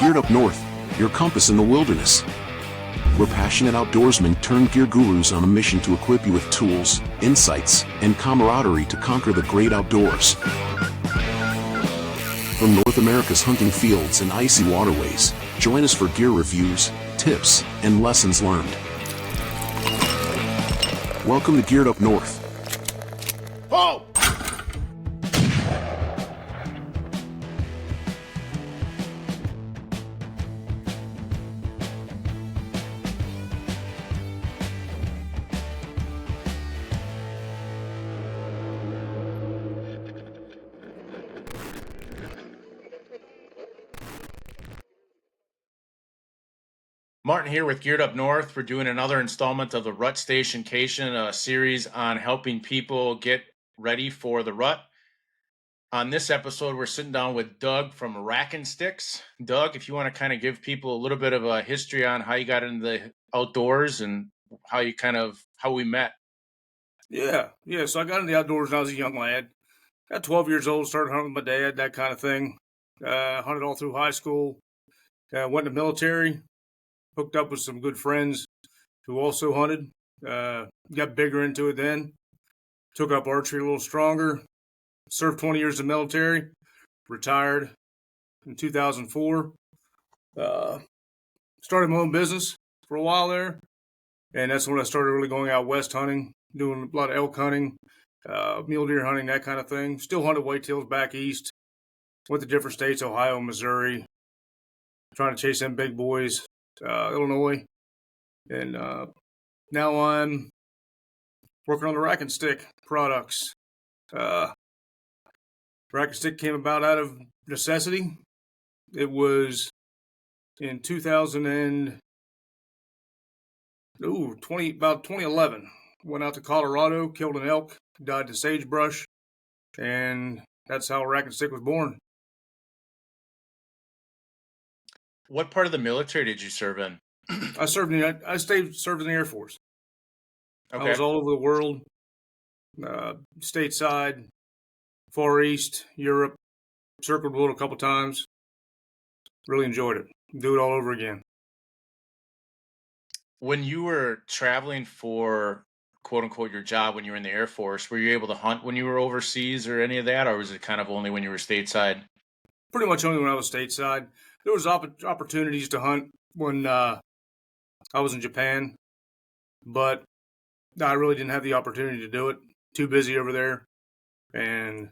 Geared Up North, your compass in the wilderness. We're passionate outdoorsmen turned gear gurus on a mission to equip you with tools, insights, and camaraderie to conquer the great outdoors. From North America's hunting fields and icy waterways, join us for gear reviews, tips, and lessons learned. Welcome to Geared Up North. Oh! Martin here with Geared Up North. We're doing another installment of the Ruttation Station, a series on helping people get ready for the rut. On this episode, we're sitting down with Doug from Rackin Sticks. Doug, if you want to kind of give people a little bit of a history on how you got into the outdoors and how we met. Yeah. So I got into the outdoors when I was a young lad. Got 12 years old, started hunting with my dad, that kind of thing. Hunted all through high school. Went to the military. Hooked up with some good friends who also hunted. Got bigger into it then. Took up archery a little stronger. Served 20 years in the military. Retired in 2004. Started my own business for a while there. And that's when I started really going out west hunting, doing a lot of elk hunting, mule deer hunting, that kind of thing. Still hunted whitetails back east. Went to different states, Ohio, Missouri. Trying to chase them big boys. Illinois, and now I'm working on the Rackin Stick products. Rackin Stick came about out of necessity. It was in 2011. Went out to Colorado, killed an elk, died in sagebrush, and that's how Rackin Stick was born. What part of the military did you serve in? I served in the Air Force. Okay. I was all over the world, stateside, Far East, Europe. Circled the world a couple times. Really enjoyed it. Do it all over again. When you were traveling for quote unquote your job when you were in the Air Force, were you able to hunt when you were overseas or any of that, or was it kind of only when you were stateside? Pretty much only when I was stateside. There was opportunities to hunt when I was in Japan, but I really didn't have the opportunity to do it. Too busy over there. And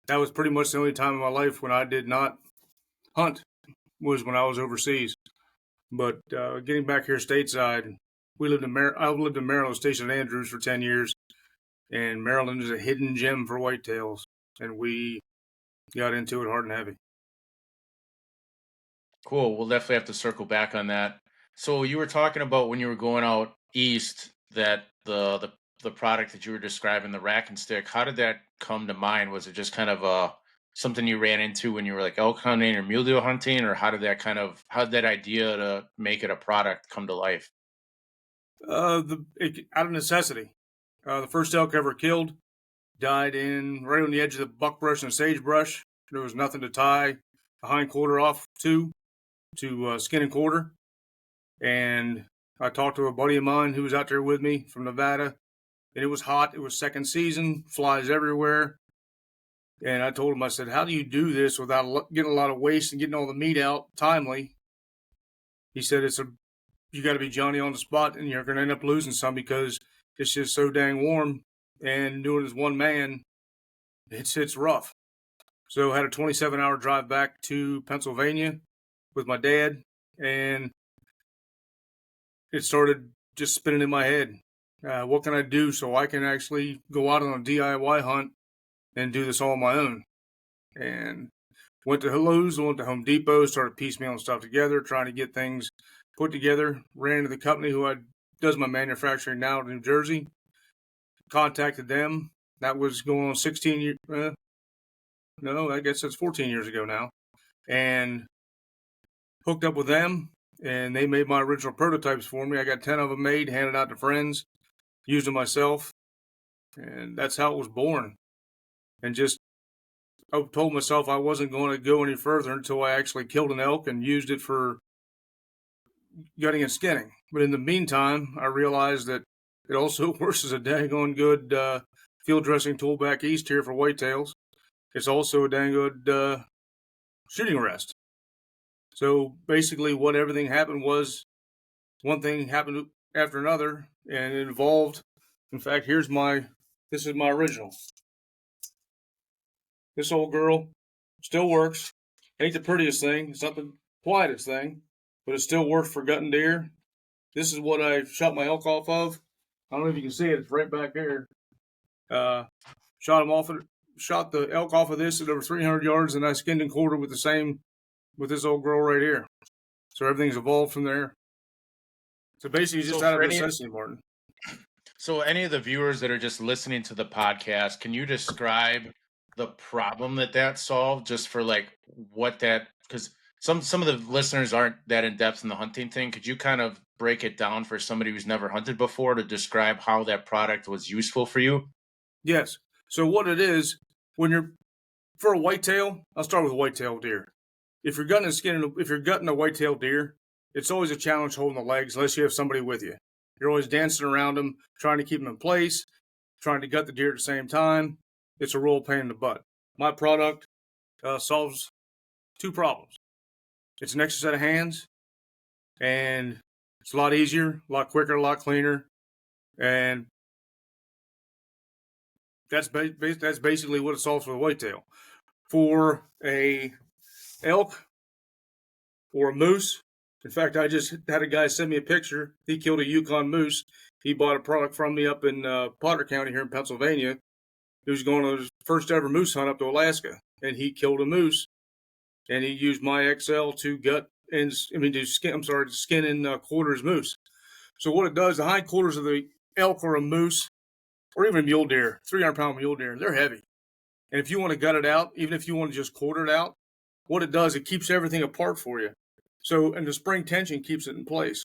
that was pretty much the only time in my life when I did not hunt, was when I was overseas. But getting back here stateside, I lived in Maryland, stationed at Andrews for 10 years, and Maryland is a hidden gem for whitetails, and we got into it hard and heavy. Cool. We'll definitely have to circle back on that. So you were talking about when you were going out east that the product that you were describing, the Rackin Stick, how did that come to mind? Was it just kind of something you ran into when you were like elk hunting or mule deer hunting, or how did that idea to make it a product come to life? Out of necessity. The first elk ever killed died right on the edge of the buckbrush and sagebrush. There was nothing to tie a hind quarter off to skin and quarter. And I talked to a buddy of mine who was out there with me from Nevada, and it was hot. It was second season, flies everywhere. And I told him, I said, how do you do this without getting a lot of waste and getting all the meat out timely? He said, you got to be Johnny on the spot, and you're going to end up losing some because it's just so dang warm. And doing it as one man, it's rough. So I had a 27-hour drive back to Pennsylvania with my dad, and it started just spinning in my head. What can I do so I can actually go out on a DIY hunt and do this all on my own? And went to Lowe's, went to Home Depot, started piecemealing stuff together, trying to get things put together. Ran into the company who does my manufacturing now in New Jersey. Contacted them. That was going on 16 years. No, I guess that's 14 years ago now. And hooked up with them, and they made my original prototypes for me. I got 10 of them made, handed out to friends, used them myself, and that's how it was born. And just I told myself I wasn't going to go any further until I actually killed an elk and used it for gutting and skinning. But in the meantime, I realized that it also works as a dang on good field dressing tool back east here for whitetails. It's also a dang good shooting rest. So basically, what everything happened was one thing happened after another, and it evolved. In fact, this is my original. This old girl still works. Ain't the prettiest thing. It's not the quietest thing, but it still works for gutting deer. This is what I shot my elk off of. I don't know if you can see it. It's right back here. Shot the elk off of this at over 300 yards, and I skinned and quartered with this old girl right here. So everything's evolved from there. So basically, just out of necessity, Martin. So any of the viewers that are just listening to the podcast, can you describe the problem that solved, just for like what that, because some of the listeners aren't that in depth in the hunting thing. Could you kind of break it down for somebody who's never hunted before to describe how that product was useful for you? Yes. So what it is, for a whitetail, I'll start with whitetail deer. If you're gutting a whitetail deer, it's always a challenge holding the legs unless you have somebody with you. You're always dancing around them, trying to keep them in place, trying to gut the deer at the same time. It's a real pain in the butt. My product solves two problems. It's an extra set of hands, and it's a lot easier, a lot quicker, a lot cleaner, and that's basically what it solves for the whitetail. For a elk or a moose, in fact, I just had a guy send me a picture. He killed a Yukon moose. He bought a product from me up in Potter County here in Pennsylvania. He was going on his first ever moose hunt up to Alaska, and he killed a moose. And he used my XL to skin and quarter his moose. So what it does, the hindquarters of the elk or a moose, or even a mule deer, 300-pound mule deer, they're heavy. And if you want to gut it out, even if you want to just quarter it out, what it does, it keeps everything apart for you. So, and the spring tension keeps it in place.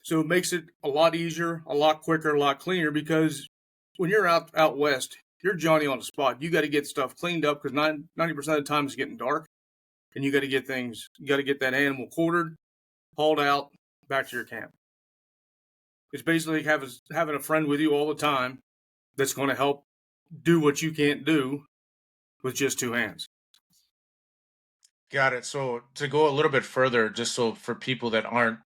So it makes it a lot easier, a lot quicker, a lot cleaner, because when you're out west, you're Johnny on the spot. You got to get stuff cleaned up because 90% of the time it's getting dark, and you got to get that animal quartered, hauled out, back to your camp. It's basically having a friend with you all the time that's going to help do what you can't do with just two hands. Got it. So to go a little bit further, just so for people that aren't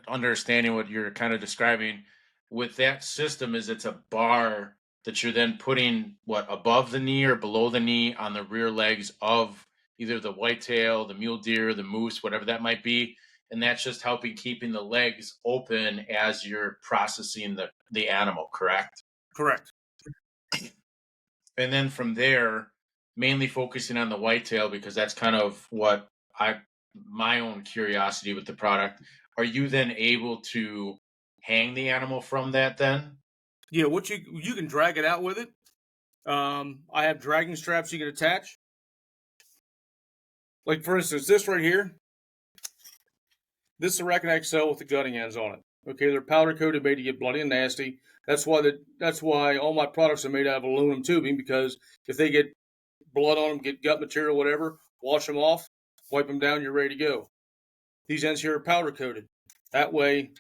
understanding what you're kind of describing, with that system is it's a bar that you're then putting above the knee or below the knee on the rear legs of either the whitetail, the mule deer, the moose, whatever that might be. And that's just helping keeping the legs open as you're processing the animal, correct? Correct. And then from there, mainly focusing on the whitetail, because that's kind of what my own curiosity with the product. Are you then able to hang the animal from that then? Yeah, you can drag it out with it. I have dragging straps you can attach. Like for instance, this right here. This is a Rackin XL with the gutting ends on it. Okay, they're powder coated, made to get bloody and nasty. That's why all my products are made out of aluminum tubing, because if they get blood on them, get gut material, whatever, wash them off, wipe them down, you're ready to go. These ends here are powder coated. That way,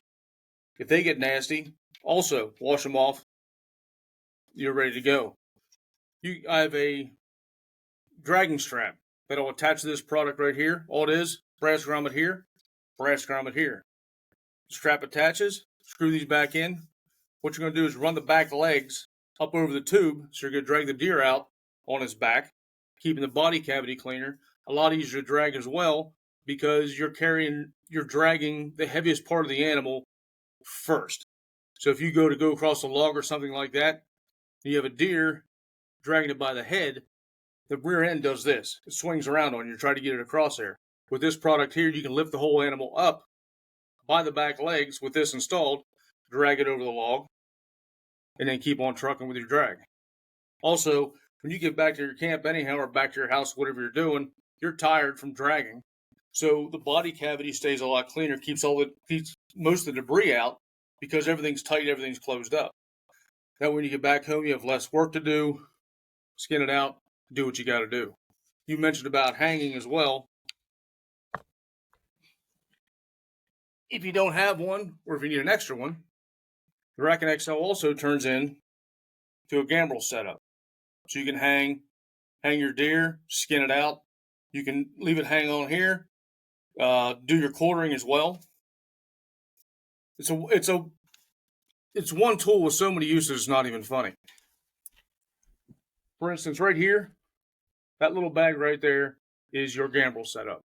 if they get nasty, also wash them off, you're ready to go. I have a dragging strap that'll attach to this product right here. All it is, brass grommet here, brass grommet here. The strap attaches, screw these back in. What you're going to do is run the back legs up over the tube, so you're going to drag the deer out on his back, keeping the body cavity cleaner. A lot easier to drag as well, because you're dragging the heaviest part of the animal first. So if you go across a log or something like that, and you have a deer dragging it by the head, the rear end does this. It swings around on you, try to get it across there. With this product here, you can lift the whole animal up by the back legs with this installed, drag it over the log, and then keep on trucking with your drag. Also, when you get back to your camp anyhow, or back to your house, whatever you're doing, you're tired from dragging. So the body cavity stays a lot cleaner, keeps most of the debris out, because everything's tight, everything's closed up. That when you get back home, you have less work to do. skin it out, do what you got to do. You mentioned about hanging as well. If you don't have one, or if you need an extra one, the Rackin XL also turns in to a gambrel setup. So you can hang your deer, skin it out. You can leave it hang on here, do your quartering as well. It's one tool with so many uses, it's not even funny. For instance, right here, that little bag right there is your gambrel setup.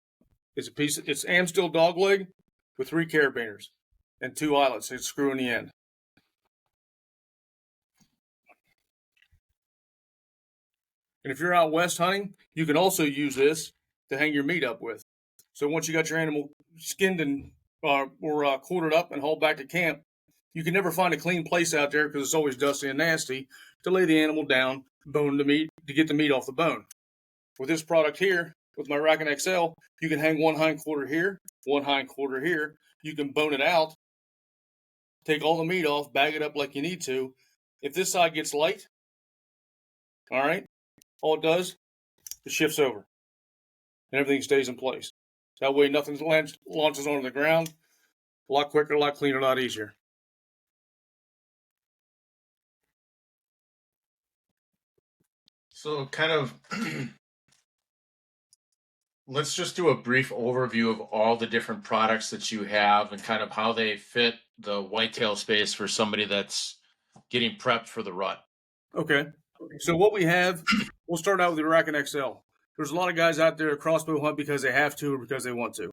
It's Amstel dog leg with 3 carabiners and 2 eyelets that screw in the end. And if you're out west hunting, you can also use this to hang your meat up with. So once you got your animal skinned and or quartered up and hauled back to camp, you can never find a clean place out there because it's always dusty and nasty to lay the animal down, bone the meat, to get the meat off the bone. With this product here, with my Rackin XL, you can hang one hind quarter here, one hind quarter here. You can bone it out, take all the meat off, bag it up like you need to. If this side gets light, all right, all it does, it shifts over and everything stays in place. That way nothing launches onto the ground. A lot quicker, a lot cleaner, a lot easier. So kind of, let's just do a brief overview of all the different products that you have and kind of how they fit the whitetail space for somebody that's getting prepped for the rut. Okay. So what we have, we'll start out with the Rackin XL. There's a lot of guys out there that crossbow hunt because they have to or because they want to.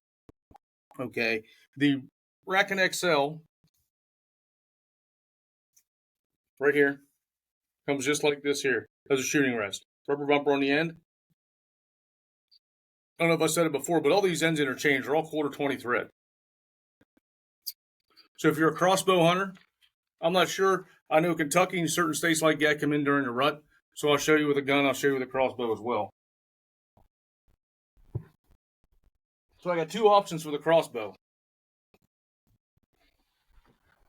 Okay. The Rackin XL, right here, comes just like this here. Has a shooting rest. Rubber bumper on the end. I don't know if I said it before, but all these ends interchange. They're all 1/4 20 thread. So if you're a crossbow hunter, I'm not sure. I know Kentucky and certain states like that come in during the rut. So I'll show you with a gun. I'll show you with a crossbow as well. So I got 2 options for the crossbow.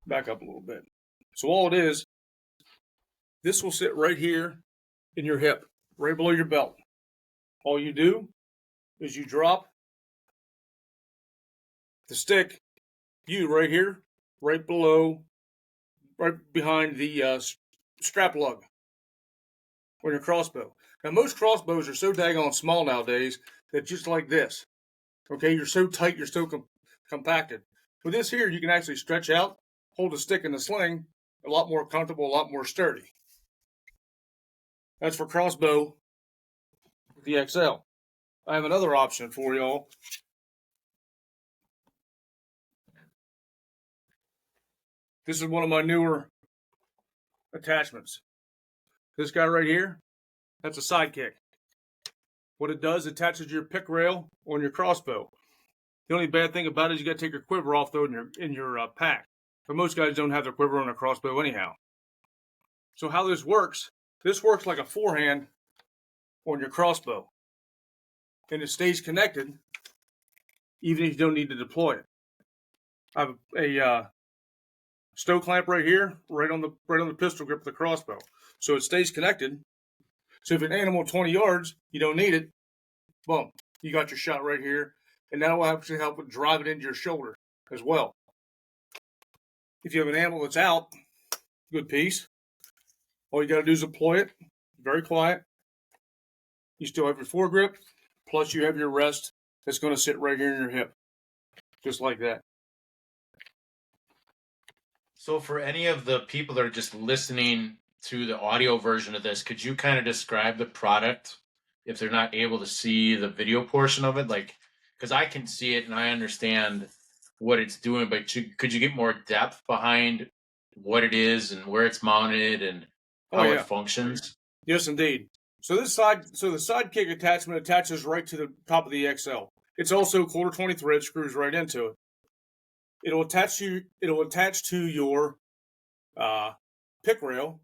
Back up a little bit. So all it is, this will sit right here in your hip, right below your belt. All you do is you drop the stick, right here, right behind the strap lug on your crossbow. Now, most crossbows are so daggone small nowadays that just like this, okay, you're so tight, you're so compacted. With this here, you can actually stretch out, hold the stick in the sling, a lot more comfortable, a lot more sturdy. That's for crossbow with the XL. I have another option for y'all. This is one of my newer attachments. This guy right here, that's a sidekick. What it does, it attaches your pick rail on your crossbow. The only bad thing about it is you got to take your quiver off though in your pack. But most guys don't have their quiver on a crossbow anyhow. So how this works like a forehand on your crossbow. And it stays connected even if you don't need to deploy it. I have a stow clamp right here, right on the pistol grip of the crossbow. So it stays connected. So if an animal 20 yards, you don't need it, boom, you got your shot right here. And that will actually help with drive it into your shoulder as well. If you have an animal that's out, good piece. All you got to do is deploy it, very quiet. You still have your foregrip, plus you have your rest that's going to sit right here in your hip, just like that. So for any of the people that are just listening to the audio version of this, could you kind of describe the product if they're not able to see the video portion of it? Like, because I can see it and I understand what it's doing, but could you get more depth behind what it is and where it's mounted and how it functions? Yes, indeed. So the sidekick attachment attaches right to the top of the XL. It's also 1/4 20 thread, screws right into it. It'll attach to your pick rail,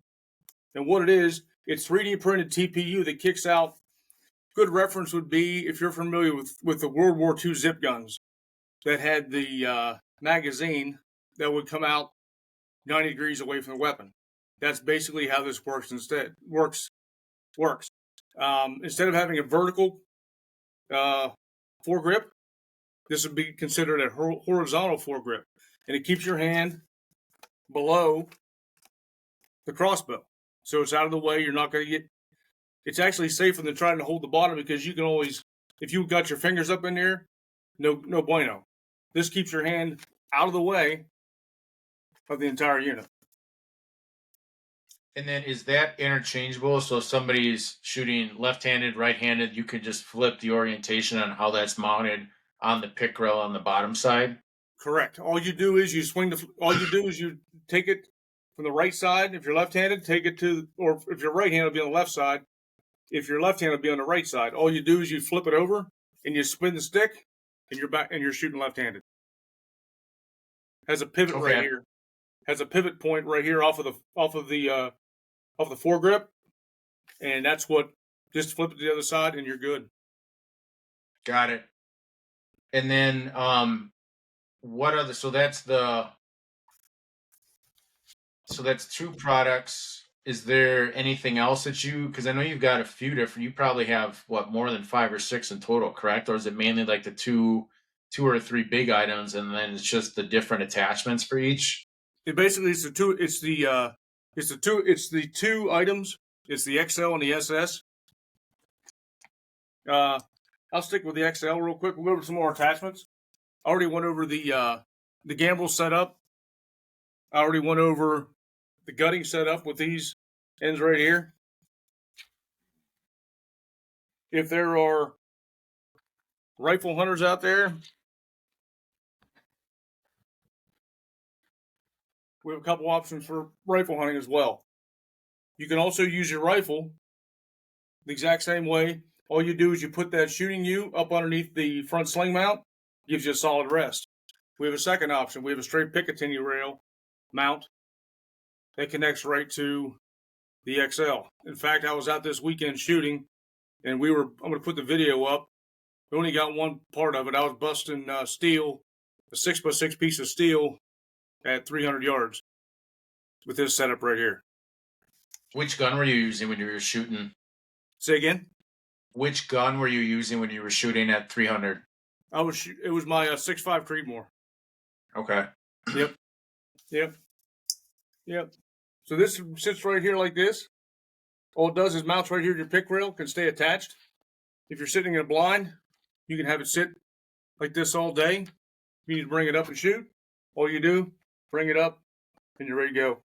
and what it is, it's 3D printed TPU that kicks out. Good reference would be if you're familiar with the World War II zip guns that had the magazine that would come out 90 degrees away from the weapon. That's basically how this works works. Instead of having a vertical foregrip, this would be considered a horizontal foregrip, and it keeps your hand below the crossbow, so it's out of the way. You're not going to get. It's actually safer than trying to hold the bottom, because you can always, if you got your fingers up in there, no bueno. This keeps your hand out of the way of the entire unit. And then is that interchangeable? So if somebody's shooting left-handed, right-handed, you can just flip the orientation on how that's mounted on the pick rail on the bottom side? Correct. All you do is you swing all you do is you take it from the right side. If you're left-handed, take it to, or if you're right-handed, it'll be on the left side. If you're left-handed, it'll be on the right side. All you do is you flip it over and you spin the stick, and you're back, and you're shooting left-handed. Has a pivot right here. Has a pivot point right here off of the foregrip, and that's what, just flip it to the other side and you're good. Got it. And then what other, so that's two products. Is there anything else that because I know you've got a few different, you probably have more than 5 or 6 in total, correct? Or is it mainly like the two or three big items, and then it's just the different attachments for each? It basically it's the two items. It's the XL and the SS. I'll stick with the XL real quick. We'll go over some more attachments. I already went over the gambrel setup. I already went over the gutting setup with these ends right here. If there are rifle hunters out there, we have a couple options for rifle hunting as well. You can also use your rifle the exact same way. All you do is you put that shooting U up underneath the front sling mount, gives you a solid rest. We have a second option. We have a straight Picatinny rail mount that connects right to the XL. In fact, I was out this weekend shooting, and I'm going to put the video up. We only got one part of it. I was busting steel, a 6x6 piece of steel at 300 yards with this setup right here. Which gun were you using when you were shooting? Say again? Which gun were you using when you were shooting at 300? It was my 6.5 Creedmoor. Okay. Yep. So this sits right here like this. All it does is mounts right here to your pick rail, can stay attached. If you're sitting in a blind, you can have it sit like this all day. If you need to bring it up and shoot, all you do, bring it up, and you're ready to go.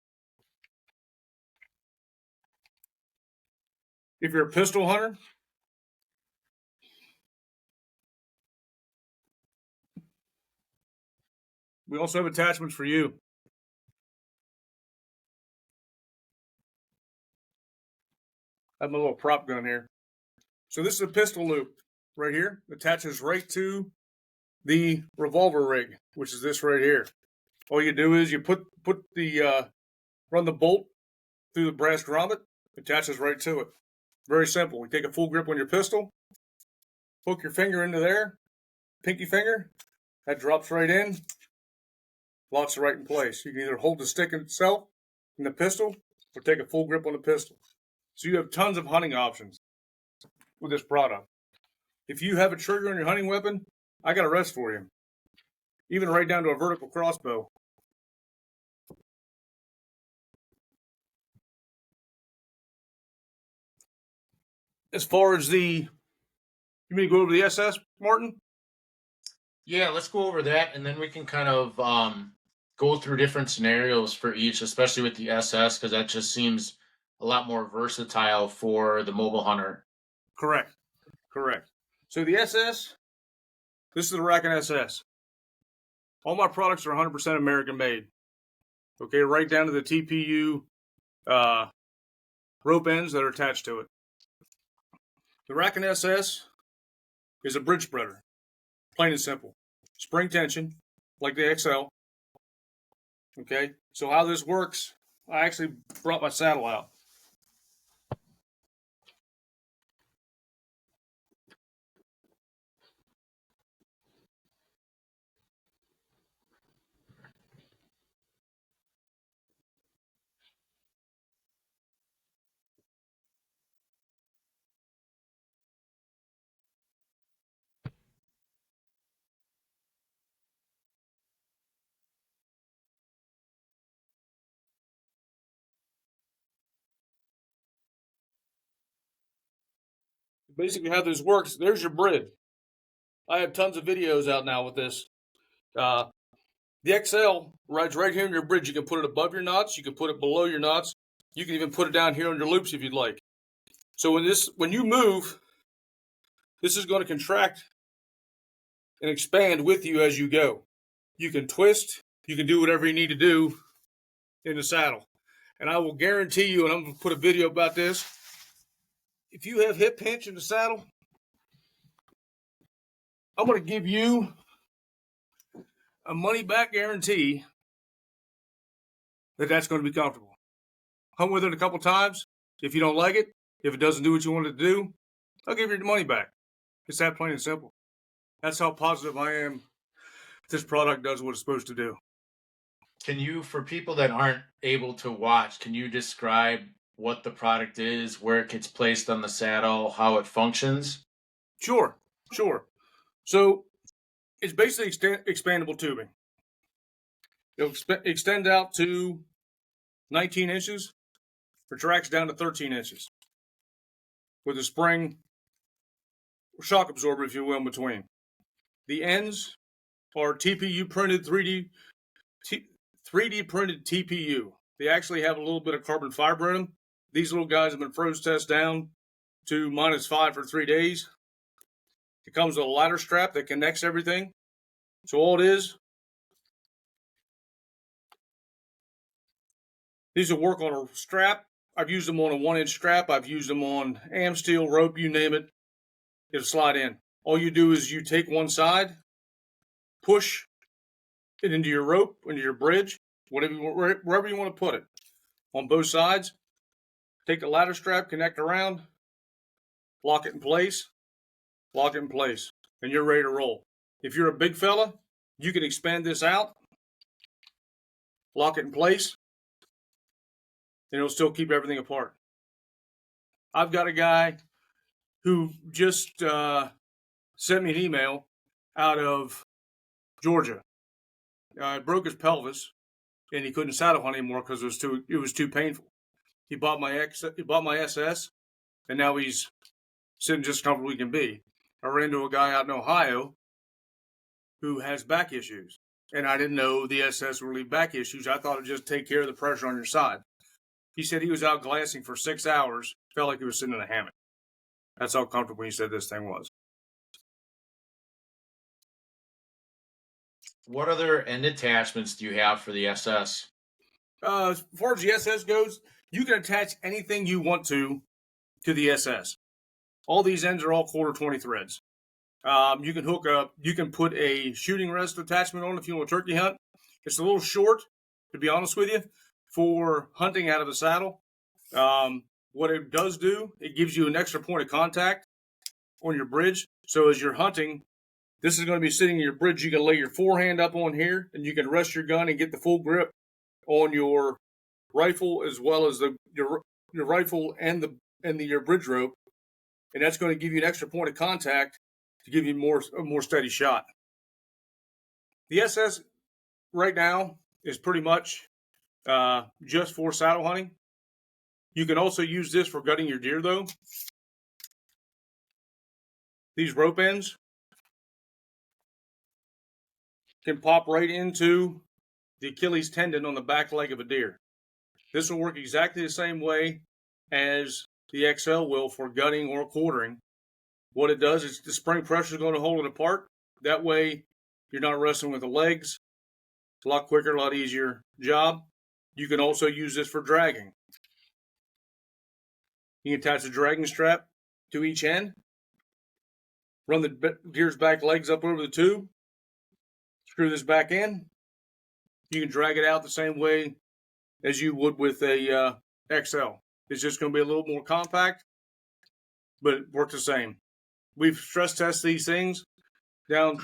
If you're a pistol hunter, we also have attachments for you. I have my little prop gun here. So this is a pistol loop right here. Attaches right to the revolver rig, which is this right here. All you do is you run the bolt through the brass grommet, attaches right to it. Very simple. You take a full grip on your pistol, hook your finger into there, pinky finger, that drops right in, locks it right in place. You can either hold the stick itself in the pistol or take a full grip on the pistol. So you have tons of hunting options with this product. If you have a trigger on your hunting weapon, I got a rest for you. Even right down to a vertical crossbow. As far as you mean to go over the SS, Martin? Yeah, let's go over that, and then we can kind of go through different scenarios for each, especially with the SS, because that just seems a lot more versatile for the mobile hunter. Correct. So the SS, this is the Rackin SS. All my products are 100% American made. Okay, right down to the TPU rope ends that are attached to it. The Rackin SS is a bridge spreader, plain and simple. Spring tension, like the XL. Okay, so how this works, I actually brought my saddle out. basically how this works, there's your bridge. I have tons of videos out now with this. The XL rides right here in your bridge. You can put it above your knots. You can put it below your knots. You can even put it down here on your loops if you'd like. So when you move, this is going to contract and expand with you as you go. You can twist. You can do whatever you need to do in the saddle. And I will guarantee you, and I'm going to put a video about this, if you have hip pinch in the saddle, I'm going to give you a money-back guarantee that that's going to be comfortable. Hunt with it a couple times. If you don't like it, if it doesn't do what you want it to do, I'll give you your money back. It's that plain and simple. That's how positive I am this product does what it's supposed to do. Can you, for people that aren't able to watch, can you describe what the product is, where it gets placed on the saddle, how it functions? Sure. So it's basically expandable tubing. It'll extend out to 19 inches, retracts down to 13 inches with a spring shock absorber, if you will, in between. The ends are TPU printed 3D printed TPU. They actually have a little bit of carbon fiber in them. These little guys have been froze test down to -5 for 3 days. It comes with a ladder strap that connects everything. So all it is, these will work on a strap. I've used them on a 1-inch strap. I've used them on am steel, rope, you name it. It'll slide in. All you do is you take one side, push it into your rope, into your bridge, wherever you want to put it. On both sides, take the ladder strap, connect around, lock it in place, and you're ready to roll. If you're a big fella, you can expand this out, lock it in place, and it'll still keep everything apart. I've got a guy who just sent me an email out of Georgia. Broke his pelvis, and he couldn't saddle hunt anymore because it was too painful. He bought my SS, and now he's sitting just as comfortable he can be. I ran into a guy out in Ohio who has back issues, and I didn't know the SS would relieve back issues. I thought it'd just take care of the pressure on your side. He said he was out glassing for 6 hours, felt like he was sitting in a hammock. That's how comfortable he said this thing was. What other end attachments do you have for the SS? As far as the SS goes, you can attach anything you want to the SS. All these ends are all 1/4 threads. You can put a shooting rest attachment on if you want to turkey hunt. It's a little short, to be honest with you, for hunting out of the saddle. What it does do, it gives you an extra point of contact on your bridge. So as you're hunting, this is going to be sitting in your bridge. You can lay your forehand up on here, and you can rest your gun and get the full grip on your rifle, as well as your rifle and your bridge rope, and that's going to give you an extra point of contact to give you a more steady shot. The SS right now is pretty much just for saddle hunting. You can also use this for gutting your deer, though. These rope ends can pop right into the Achilles tendon on the back leg of a deer. This will work exactly the same way as the XL will for gutting or quartering. What it does is the spring pressure is going to hold it apart. That way, you're not wrestling with the legs. It's a lot quicker, a lot easier job. You can also use this for dragging. You can attach a dragging strap to each end. Run the deer's back legs up over the tube. Screw this back in. You can drag it out the same way as you would with a XL. It's just going to be a little more compact, but it works the same. We've stress tested these things down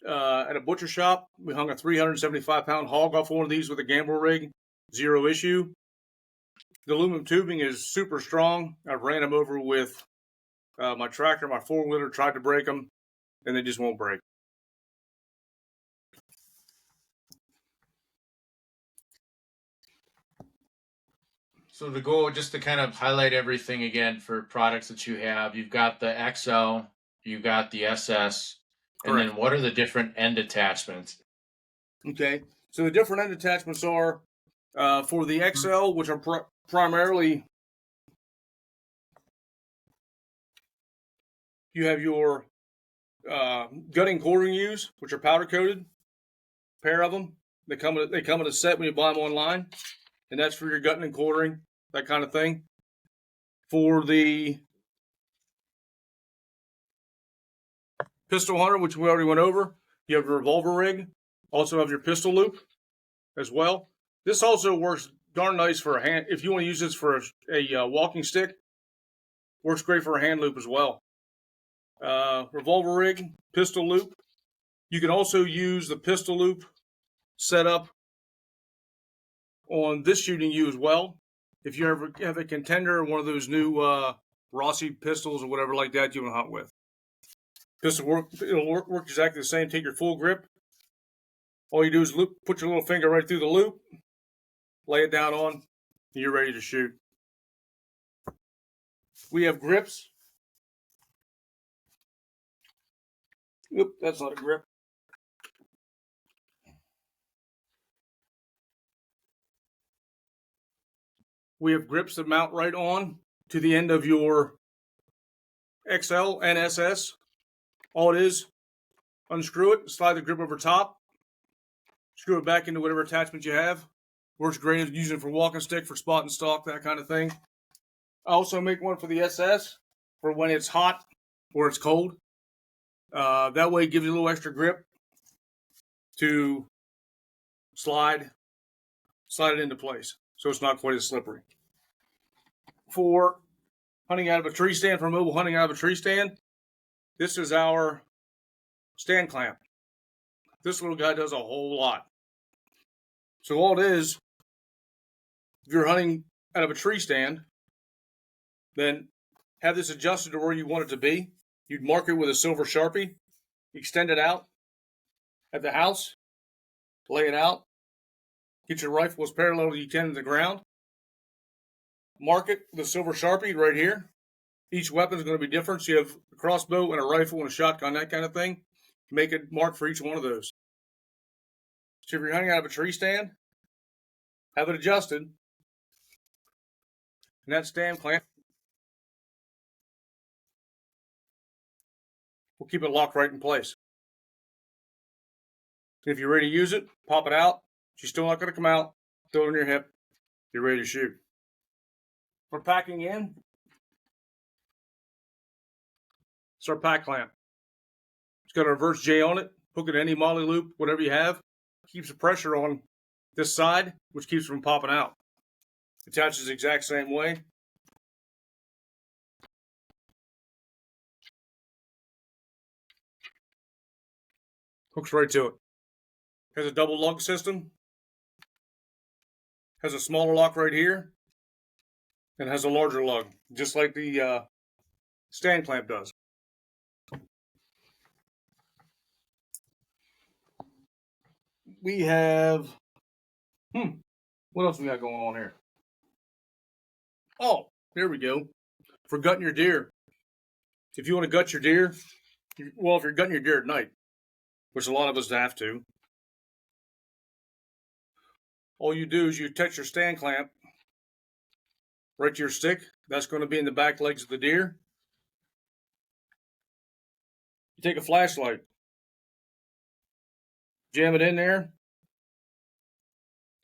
at a butcher shop. We hung a 375-pound hog off one of these with a gamble rig, 0 issue. The aluminum tubing is super strong. I've ran them over with my tractor, my 4-wheeler, tried to break them, and they just won't break. So to go, just to kind of highlight everything again for products that you have, you've got the XL, you got the SS, and Correct. then what are the different end attachments? Okay. So the different end attachments are for the XL, which are primarily, you have your gutting quartering use, which are powder coated, pair of them. They come in a set when you buy them online, and that's for your gutting and quartering, that kind of thing. For the pistol hunter, which we already went over, you have your revolver rig, also have your pistol loop as well. This also works darn nice for a hand. If you want to use this for a walking stick, works great for a hand loop as well. Revolver rig, pistol loop. You can also use the pistol loop setup on this shooting U as well. If you ever have a contender or one of those new Rossi pistols or whatever like that you want to hunt with. It'll work exactly the same. Take your full grip. All you do is put your little finger right through the loop, lay it down on, and you're ready to shoot. We have grips. Oop, that's not a grip. We have grips that mount right on to the end of your XL and SS. All it is, unscrew it, slide the grip over top, screw it back into whatever attachment you have. Works great as using it for walking stick, for spot and stalk, that kind of thing. I also make one for the SS for when it's hot or it's cold. That way it gives you a little extra grip to slide it into place, so it's not quite as slippery. For hunting out of a tree stand, for mobile hunting out of a tree stand, this is our stand clamp. This little guy does a whole lot. So all it is, if you're hunting out of a tree stand, then have this adjusted to where you want it to be. You'd mark it with a silver Sharpie, extend it out at the house, lay it out, get your rifle as parallel as you can to the ground, mark it with a silver Sharpie right here. Each weapon is going to be different, so you have a crossbow and a rifle and a shotgun, that kind of thing. Make a mark for each one of those. So if you're hunting out of a tree stand, have it adjusted, and that stand clamp will keep it locked right in place. If you're ready to use it, pop it out. She's still not going to come out. Throw it on your hip. You're ready to shoot. For packing in, it's our pack clamp. It's got a reverse J on it. Hook it to any molly loop, whatever you have. Keeps the pressure on this side, which keeps it from popping out. Attaches the exact same way. Hooks right to it. Has a double lug system. Has a smaller lock right here. And has a larger lug, just like the stand clamp does. We have, what else we got going on here? Oh, here we go. For gutting your deer. If you want to gut your deer, well, if you're gutting your deer at night, which a lot of us have to, all you do is you attach your stand clamp right to your stick. That's going to be in the back legs of the deer. You take a flashlight, jam it in there,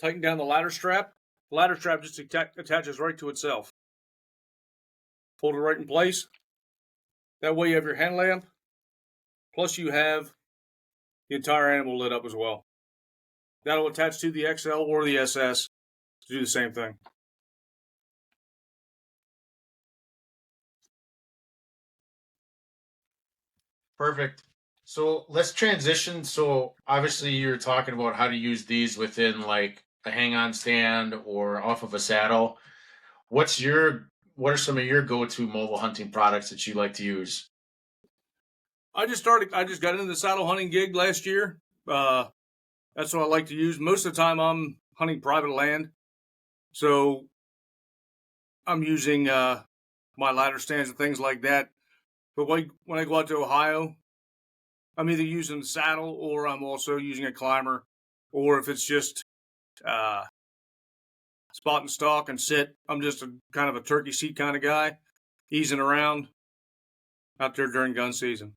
tighten down the ladder strap. The ladder strap just attaches right to itself. Hold it right in place. That way you have your hand lamp, plus you have the entire animal lit up as well. That'll attach to the XL or the SS to do the same thing. Perfect. So let's transition. So obviously you're talking about how to use these within like a hang-on stand or off of a saddle. What are some of your go-to mobile hunting products that you like to use? I just got into the saddle hunting gig last year. That's what I like to use. Most of the time I'm hunting private land. So I'm using my ladder stands and things like that. But when I go out to Ohio, I'm either using the saddle or I'm also using a climber, or if it's just uh, spot and stalk and sit, I'm just a kind of a turkey seat kind of guy, easing around out there during gun season.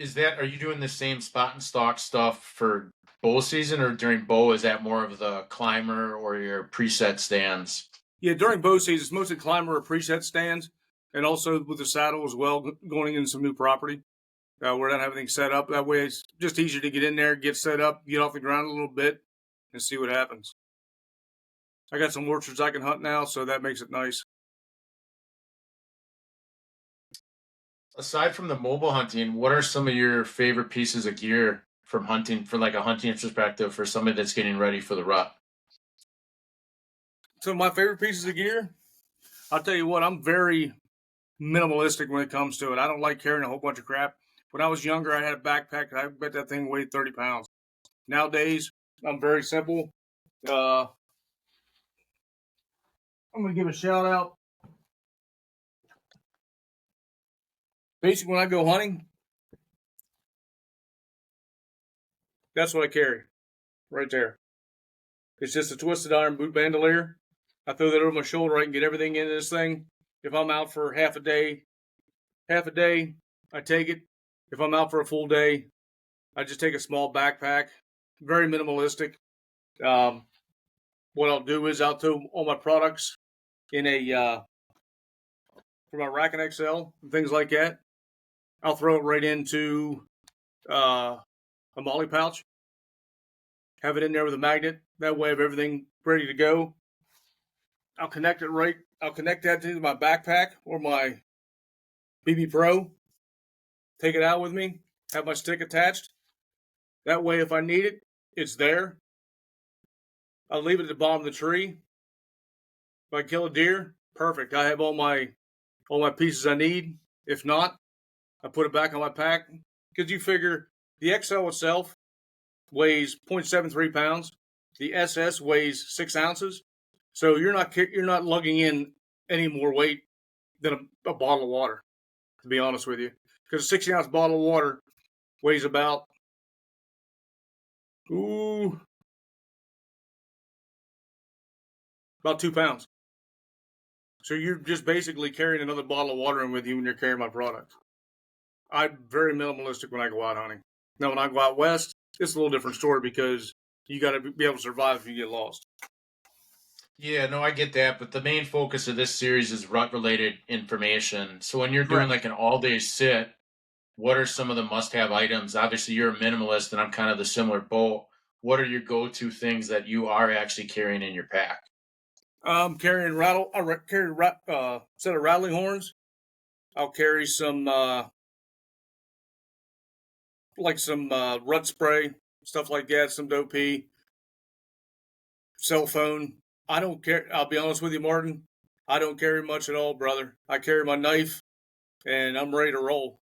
Are you doing the same spot and stalk stuff for bow season, or during bow is that more of the climber or your preset stands? Yeah, during bow season, it's mostly climber or preset stands, and also with the saddle as well, going in some new property. Where I don't have everything set up. That way, it's just easier to get in there, get set up, get off the ground a little bit, and see what happens. I got some orchards I can hunt now, so that makes it nice. Aside from the mobile hunting, what are some of your favorite pieces of gear from hunting, for like a hunting perspective, for somebody that's getting ready for the rut? So my favorite pieces of gear, I'll tell you what, I'm very minimalistic when it comes to it. I don't like carrying a whole bunch of crap. When I was younger, I had a backpack. I bet that thing weighed 30 pounds. Nowadays, I'm very simple. I'm going to give a shout out. Basically, when I go hunting, that's what I carry right there. It's just a twisted iron boot bandolier. I throw that over my shoulder. I can get everything into this thing. If I'm out for half a day, I take it. If I'm out for a full day, I just take a small backpack. Very minimalistic. What I'll do is I'll throw all my products in for my Rackin XL and things like that. I'll throw it right into a molly pouch. Have it in there with a magnet. That way, I have everything ready to go. I'll connect that to my backpack or my BB Pro. Take it out with me. Have my stick attached. That way, if I need it, it's there. I'll leave it at the bottom of the tree. If I kill a deer, perfect. I have all my pieces I need. If not, I put it back on my pack. Because you figure the XL itself weighs 0.73 pounds. The SS weighs 6 ounces. So you're not lugging in any more weight than a bottle of water, to be honest with you. Because a 60-ounce bottle of water weighs about 2 pounds. So you're just basically carrying another bottle of water in with you when you're carrying my products. I'm very minimalistic when I go out hunting. Now, when I go out west, it's a little different story because you got to be able to survive if you get lost. Yeah, no, I get that, but the main focus of this series is rut-related information. So when you're doing like an all-day sit, what are some of the must-have items? Obviously, you're a minimalist, and I'm kind of the similar boat. What are your go-to things that you are actually carrying in your pack? I'm carrying set of rattling horns. I'll carry some rut spray, stuff like that, some dope pee, cell phone. I don't care. I'll be honest with you, Martin. I don't carry much at all, brother. I carry my knife, and I'm ready to roll.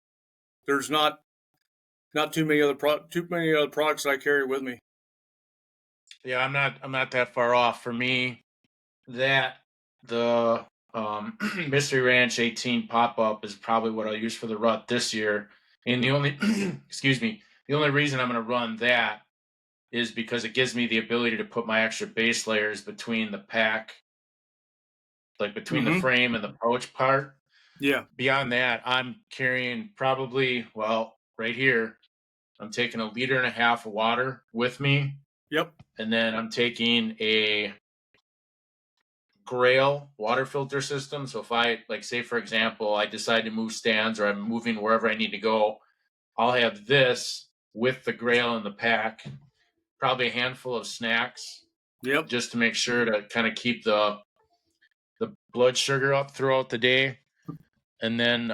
There's not too many other products that I carry with me. Yeah, I'm not that far off. For me, that the Mystery Ranch 18 pop-up is probably what I'll use for the rut this year. And the only excuse me, the only reason I'm going to run that is because it gives me the ability to put my extra base layers between the pack, like between the frame and the pouch part. Yeah. Beyond that, I'm carrying probably, well, right here, I'm taking 1.5 liters of water with me. Yep. And then I'm taking a Grail water filter system. So if I, like, say, for example, I decide to move stands or I'm moving wherever I need to go, I'll have this with the Grail in the pack, probably a handful of snacks. Yep. Just to make sure to kind of keep the blood sugar up throughout the day. And then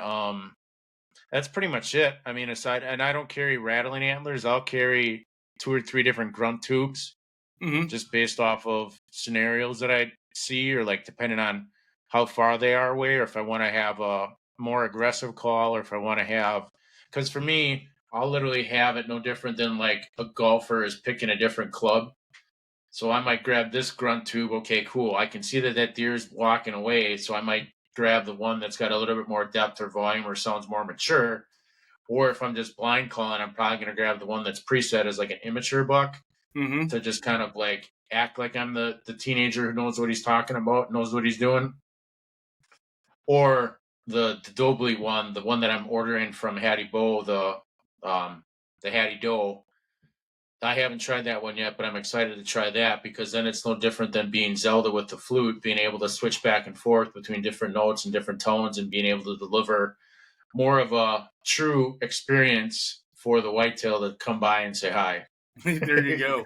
that's pretty much it. I mean, and I don't carry rattling antlers. I'll carry 2 or 3 different grunt tubes, just based off of scenarios that I see, or like depending on how far they are away, or if I want to have a more aggressive call, or if I want to have, because for me, I'll literally have it no different than like a golfer is picking a different club. So I might grab this grunt tube. Okay, cool. I can see that that deer's walking away. So I might grab the one that's got a little bit more depth or volume or sounds more mature. Or if I'm just blind calling, I'm probably going to grab the one that's preset as like an immature buck Mm-hmm. to just kind of like act like I'm the teenager who knows what he's talking about, knows what he's doing. Or the Dobley one, the one that I'm ordering from Hattie Bow, the Hattie Doe. I haven't tried that one yet, but I'm excited to try that because then it's no different than being Zelda with the flute, being able to switch back and forth between different notes and different tones and being able to deliver more of a true experience for the whitetail to come by and say hi. There you go.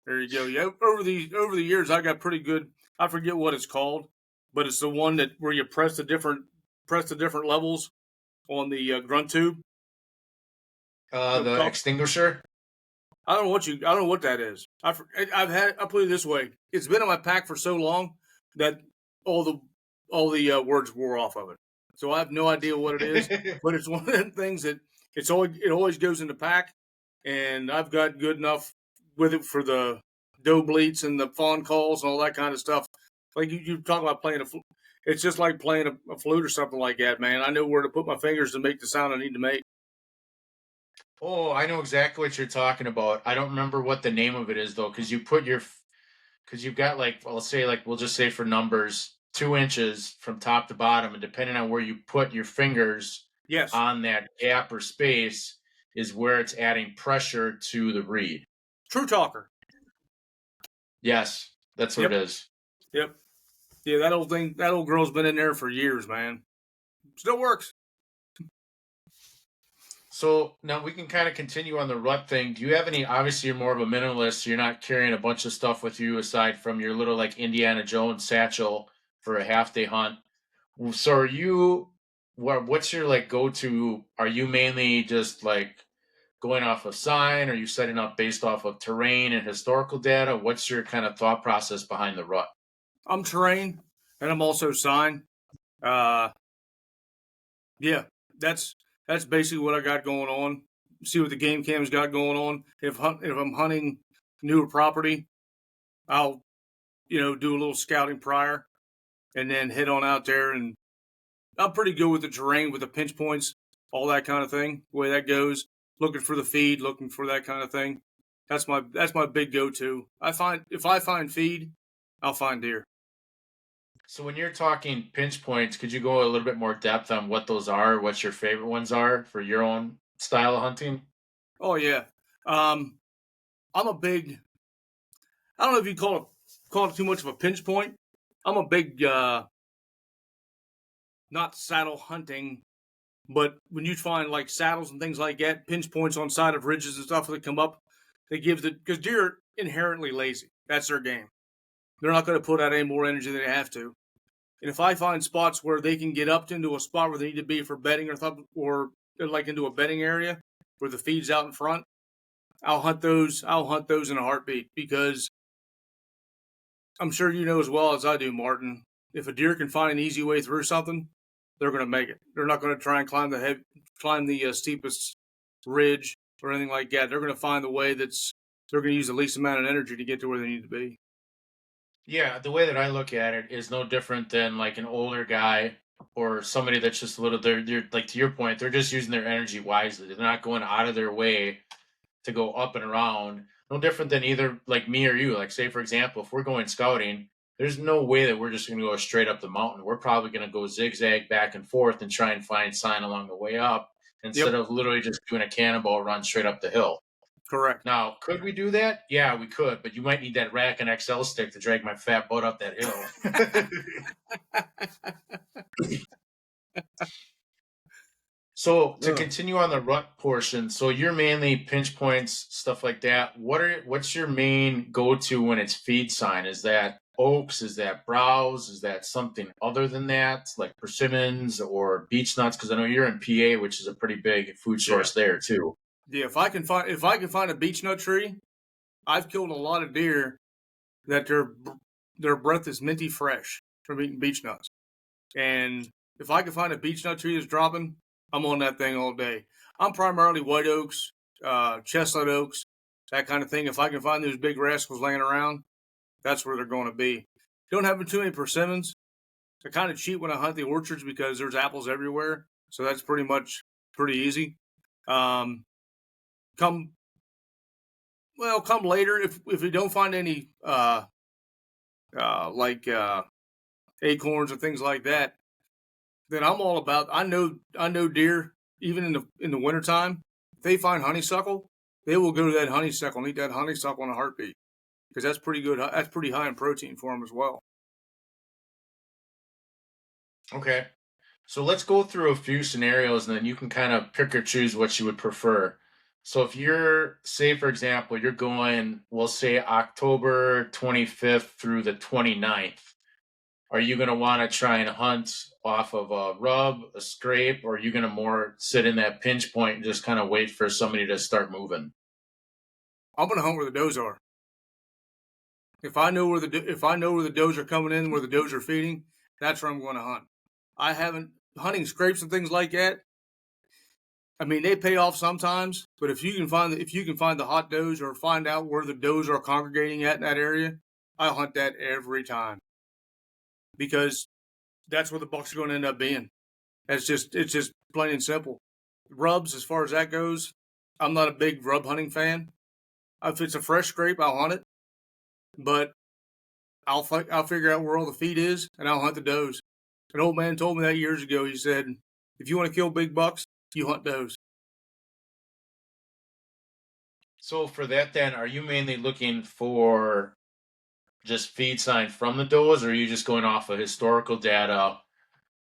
There you go. Yeah, over the years, I got pretty good. I forget what it's called, but it's the one that where you press the different levels on the grunt tube. The extinguisher. I don't know what that is. I put it this way. It's been in my pack for so long that all the words wore off of it. So I have no idea what it is, but it's one of them things that it always goes in the pack, and I've got good enough with it for the doe bleats and the fawn calls and all that kind of stuff. Like you talk about playing it's just like playing a flute or something like that, man. I know where to put my fingers to make the sound I need to make. Oh, I know exactly what you're talking about. I don't remember what the name of it is though, because you've got like, I'll say like, we'll just say for numbers, 2 inches from top to bottom, and depending on where you put your fingers Yes, on that gap or space is where it's adding pressure to the reed. true talker. Yes, that's what Yep, it is. yep. Yeah, that old girl's been in there for years, man. Still works. So now we can kind of continue on the rut thing. Do you have any? Obviously, you're more of a minimalist, so you're not carrying a bunch of stuff with you aside from your little like Indiana Jones satchel for a half day hunt. So are you? What's your like go to? Are you mainly just like going off of sign? Are you setting up based off of terrain and historical data? What's your kind of thought process behind the rut? I'm terrain, and I'm also sign. Uh, yeah, that's basically what I got going on. See what the game cam's got going on. If I'm hunting newer property, I'll do a little scouting prior, and then head on out there. And I'm pretty good with the terrain, with the pinch points, all that kind of thing. The way that goes, looking for the feed, looking for that kind of thing. That's my big go-to. If I find feed, I'll find deer. So when you're talking pinch points, could you go a little bit more depth on what those are, what your favorite ones are for your own style of hunting? Oh yeah. I'm a big. I don't know if you call it too much of a pinch point. I'm a big not saddle hunting, but when you find like saddles and things like that, pinch points on side of ridges and stuff that come up, they give because deer are inherently lazy. That's their game. They're not going to put out any more energy than they have to. And if I find spots where they can get up into a spot where they need to be for bedding or like into a bedding area where the feed's out in front, I'll hunt those. I'll hunt those in a heartbeat because I'm sure you know as well as I do, Martin. If a deer can find an easy way through something, they're going to make it. They're not going to try and climb the steepest ridge or anything like that. They're going to find the way they're going to use the least amount of energy to get to where they need to be. Yeah, the way that I look at it is no different than like an older guy or somebody that's just a little. They're like to your point. They're just using their energy wisely. They're not going out of their way to go up and around. No different than either like me or you. Like say for example, if we're going scouting, there's no way that we're just going to go straight up the mountain. We're probably going to go zigzag back and forth and try and find sign along the way up instead Yep, of literally just doing a cannonball run straight up the hill. correct. Now, could we do that? Yeah, we could, but you might need that Rackin XL stick to drag my fat butt up that hill. So to continue on the rut portion, so you're mainly pinch points, stuff like that. What's your main go-to when it's feed sign? Is that oaks? Is that browse? Is that something other than that, like persimmons or beech nuts? Because I know you're in PA, which is a pretty big food source there too. Yeah, if I can find a beech nut tree, I've killed a lot of deer that their breath is minty fresh from eating beech nuts. And if I can find a beech nut tree that's dropping, I'm on that thing all day. I'm primarily white oaks, chestnut oaks, that kind of thing. If I can find those big rascals laying around, that's where they're going to be. Don't have too many persimmons. I kind of cheat when I hunt the orchards because there's apples everywhere, so that's pretty easy. Come later if we don't find any like acorns and things like that, then I'm all about. I know deer even in the wintertime. If they find honeysuckle, they will go to that honeysuckle and eat that honeysuckle in a heartbeat because that's pretty good. That's pretty high in protein for them as well. Okay. So let's go through a few scenarios and then you can kind of pick or choose what you would prefer. So if you're, say, for example, you're going, we'll say October 25th through the 29th, are you going to want to try and hunt off of a rub, a scrape, or are you going to more sit in that pinch point and just kind of wait for somebody to start moving? I'm going to hunt where the does are. If I know where the does are coming in, where the does are feeding, that's where I'm going to hunt. I haven't hunting scrapes and things like that. I mean, they pay off sometimes, but if you can find the hot does or find out where the does are congregating at in that area, I hunt that every time because that's where the bucks are going to end up being. It's just plain and simple. Rubs, as far as that goes, I'm not a big rub hunting fan. If it's a fresh scrape, I'll hunt it, but I'll figure out where all the feed is and I'll hunt the does. An old man told me that years ago. He said, if you want to kill big bucks, you hunt does. So for that, then, are you mainly looking for just feed sign from the does, or are you just going off of historical data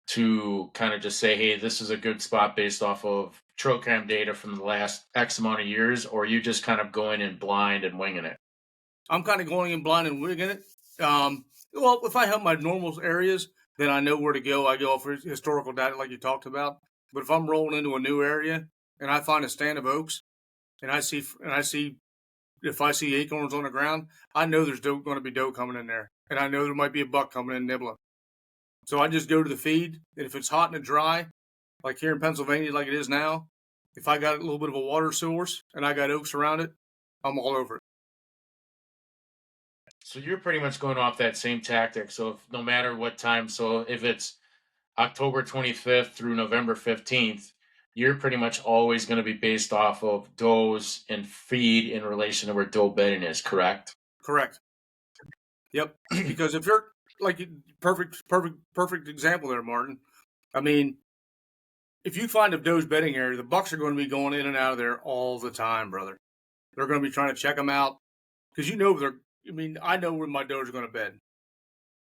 to kind of just say, hey, this is a good spot based off of trail cam data from the last X amount of years, or are you just kind of going in blind and winging it? I'm kind of going in blind and winging it. Well, if I hunt my normal areas, then I know where to go. I go off historical data like you talked about. But if I'm rolling into a new area and I find a stand of oaks and I see if I see acorns on the ground, I know there's going to be doe coming in there, and I know there might be a buck coming in nibbling. So I just go to the feed, and if it's hot and dry, like here in Pennsylvania, like it is now, if I got a little bit of a water source and I got oaks around it, I'm all over it. So you're pretty much going off that same tactic. So if, no matter what time, so if it's October 25th through November 15th, you're pretty much always going to be based off of does and feed in relation to where doe bedding is, correct? Correct. Yep. Because if you're like perfect example there, Martin. I mean, if you find a doe's bedding area, the bucks are going to be going in and out of there all the time, brother. They're going to be trying to check them out because I know where my does are going to bed,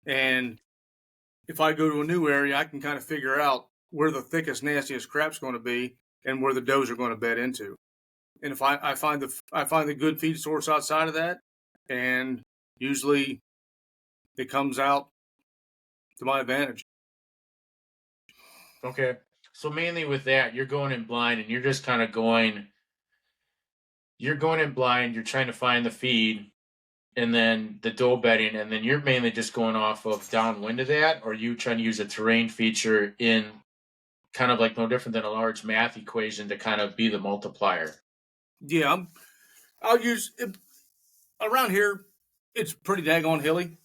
and if I go to a new area, I can kind of figure out where the thickest, nastiest crap's going to be and where the does are going to bed into. And if I find the good feed source outside of that, and usually it comes out to my advantage. Okay. So mainly with that, you're going in blind and you're just kind of you're going in blind, you're trying to find the feed and then the doe bedding, and then you're mainly just going off of downwind of that, or are you trying to use a terrain feature in kind of like no different than a large math equation to kind of be the multiplier? Yeah, I'll use it, around here. It's pretty daggone hilly,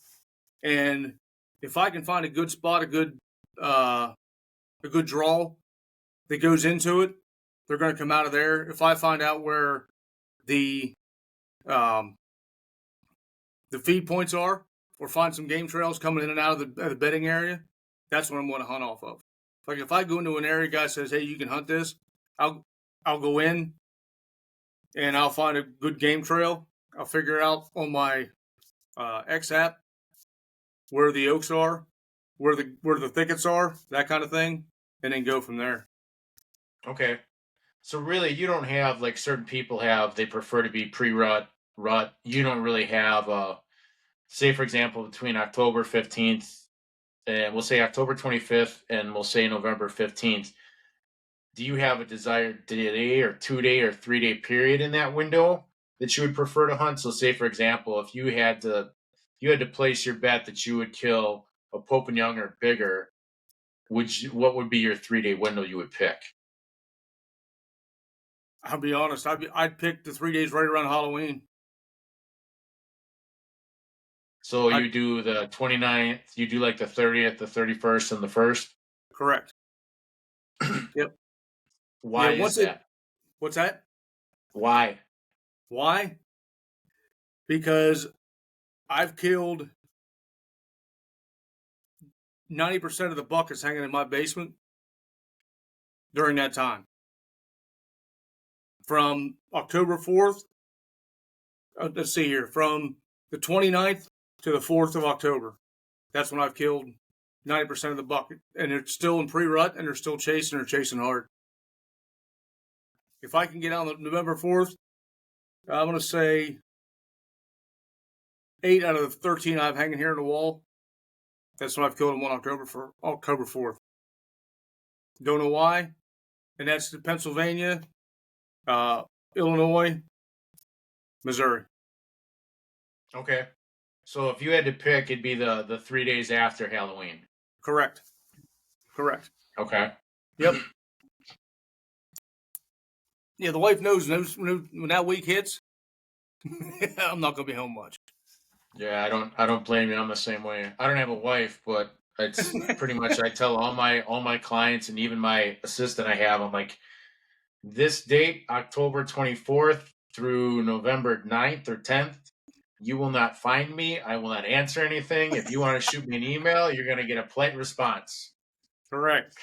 and if I can find a good spot, a good draw that goes into it, they're going to come out of there. If I find out where the um, the feed points are, or find some game trails coming in and out of the bedding area, that's what I'm going to hunt off of. Like if I go into an area, guy says, "Hey, you can hunt this," I'll go in and I'll find a good game trail. I'll figure out on my X app where the oaks are, where the thickets are, that kind of thing, and then go from there. Okay. So really, you don't have like certain people have, they prefer to be pre-rut, rut. You don't really have, say, for example, between October 15th and we'll say October 25th and we'll say November 15th. Do you have a desired day or 2 day or 3 day period in that window that you would prefer to hunt? So say, for example, if you had to place your bet that you would kill a Pope and Young or bigger, what would be your 3 day window you would pick? I'll be honest. I'd pick the 3 days right around Halloween. So I you do the 29th, you do like the 30th, the 31st, and the 1st. correct. Yep. Yeah. Why is that? What's that? Why? Why? Because I've killed 90% of the buckets hanging in my basement during that time. From October 4th, let's see here, from the 29th to the 4th of October. That's when I've killed 90% of the bucket. And they're still in pre-rut and they're still chasing or chasing hard. If I can get on November 4th, I'm going to say 8 out of the 13 I have hanging here on the wall. That's when I've killed them on October 4th. Don't know why. And that's Pennsylvania, Illinois, Missouri. Okay. So if you had to pick, it'd be the 3 days after Halloween. Correct. Okay. Yep. Yeah, the wife knows when that week hits, I'm not going to be home much. Yeah, I don't blame you. I'm the same way. I don't have a wife, but it's pretty much I tell all my clients and even my assistant I have, I'm like, this date, October 24th through November 9th or 10th, you will not find me. I will not answer anything. If you want to shoot me an email, you're going to get a polite response. Correct.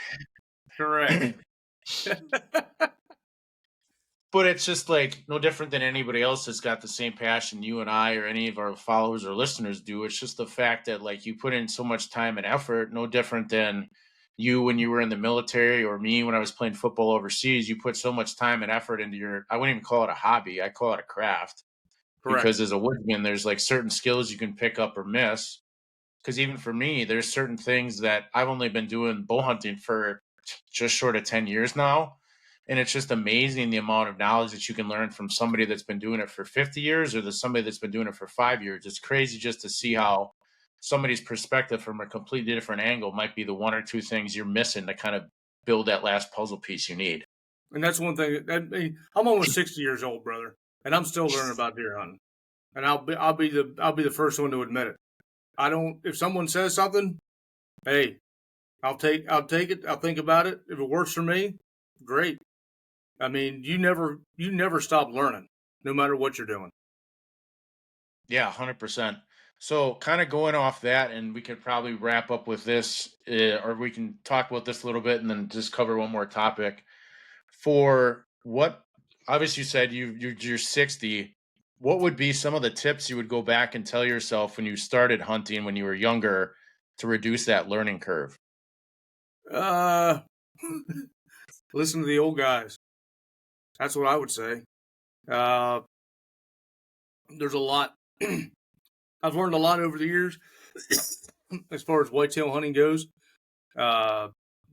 But it's just like no different than anybody else that's got the same passion you and I or any of our followers or listeners do. It's just the fact that like you put in so much time and effort, no different than you when you were in the military or me when I was playing football overseas. You put so much time and effort into I wouldn't even call it a hobby. I call it a craft. Correct. Because as a woodsman, there's like certain skills you can pick up or miss. Because even for me, there's certain things that I've only been doing bow hunting for just short of 10 years now. And it's just amazing the amount of knowledge that you can learn from somebody that's been doing it for 50 years or somebody that's been doing it for 5 years. It's crazy just to see how somebody's perspective from a completely different angle might be the one or two things you're missing to kind of build that last puzzle piece you need. And that's one thing. I'm almost 60 years old, brother, and I'm still learning about deer hunting. And I'll be the first one to admit it. If someone says something, hey, I'll take it. I'll think about it. If it works for me, great. I mean, you never stop learning, no matter what you're doing. Yeah, 100%. So, kind of going off that, and we could probably wrap up with this, or we can talk about this a little bit and then just cover one more topic. For what, obviously, you said you're 60. What would be some of the tips you would go back and tell yourself when you started hunting when you were younger to reduce that learning curve? Listen to the old guys. That's what I would say. There's a lot. I've learned a lot over the years as far as whitetail hunting goes.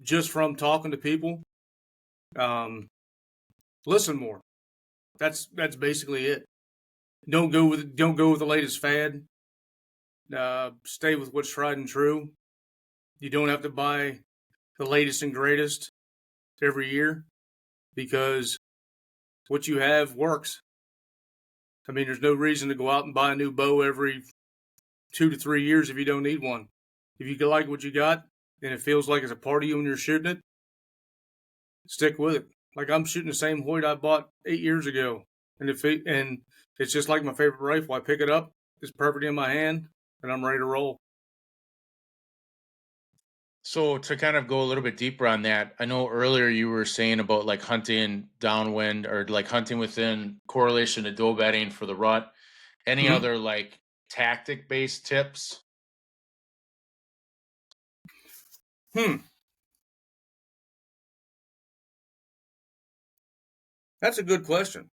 Just from talking to people. Listen more. That's basically it. Don't go with the latest fad. Stay with what's tried and true. You don't have to buy the latest and greatest every year because what you have works. I mean, there's no reason to go out and buy a new bow every 2 to 3 years if you don't need one. If you like what you got and it feels like it's a part of you when you're shooting it, stick with it. Like I'm shooting the same Hoyt I bought 8 years ago, and it's just like my favorite rifle. I pick it up, it's perfect in my hand, and I'm ready to roll. So to kind of go a little bit deeper on that, I know earlier you were saying about like hunting downwind or like hunting within correlation to doe bedding for the rut. Any other like tactic based tips? That's a good question.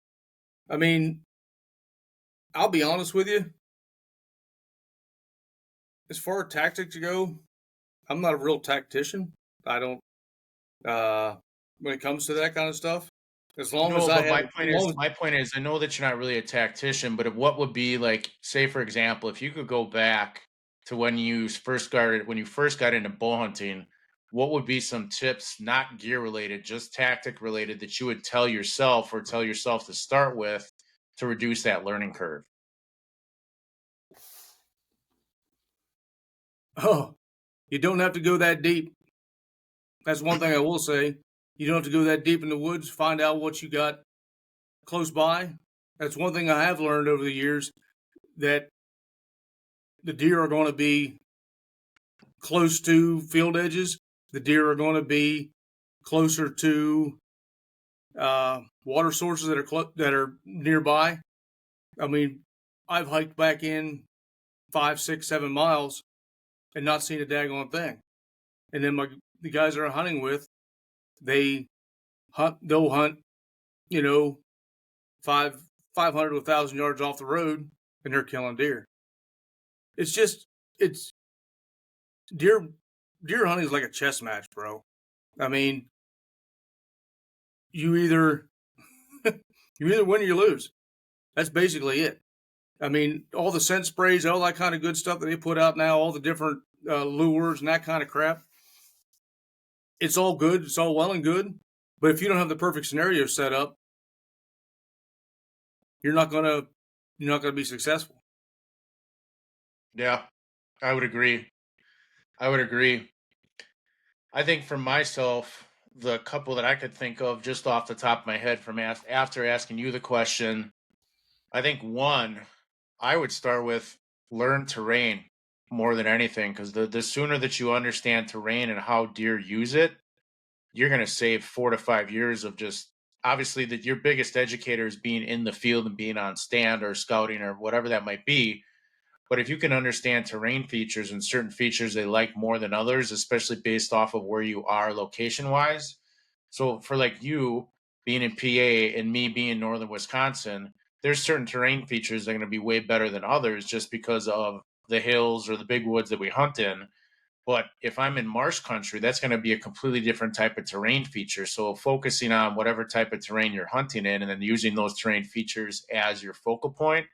I mean, I'll be honest with you. As far as tactics go, I'm not a real tactician. I don't. When it comes to that kind of stuff, as long as I have. My point is, I know that you're not really a tactician, but what would be like, say for example, if you could go back to when you first got into bow hunting, what would be some tips, not gear related, just tactic related, that you would tell yourself to start with to reduce that learning curve? Oh, you don't have to go that deep. That's one thing I will say. You don't have to go that deep in the woods. Find out what you got close by. That's one thing I have learned over the years, that the deer are going to be close to field edges. The deer are going to be closer to water sources that are nearby. I mean, I've hiked back in 5, 6, 7 miles and not seen a daggone thing. And then the guys that I'm hunting with, they'll hunt, 500 to 1,000 yards off the road, and they're killing deer. It's deer hunting is like a chess match, bro. I mean, you either win or you lose. That's basically it. I mean, all the scent sprays, all that kind of good stuff that they put out now, all the different lures and that kind of crap. It's all good. It's all well and good. But if you don't have the perfect scenario set up, you're not gonna be successful. Yeah, I would agree. I think for myself, the couple that I could think of just off the top of my head from after asking you the question, I think one, I would start with learn terrain more than anything, because the sooner that you understand terrain and how deer use it, you're going to save 4 to 5 years of just obviously that your biggest educator is being in the field and being on stand or scouting or whatever that might be. But if you can understand terrain features and certain features they like more than others, especially based off of where you are location wise. So for like you being in PA and me being in northern Wisconsin, there's certain terrain features that are going to be way better than others just because of the hills or the big woods that we hunt in. But if I'm in marsh country, that's going to be a completely different type of terrain feature. So focusing on whatever type of terrain you're hunting in and then using those terrain features as your focal point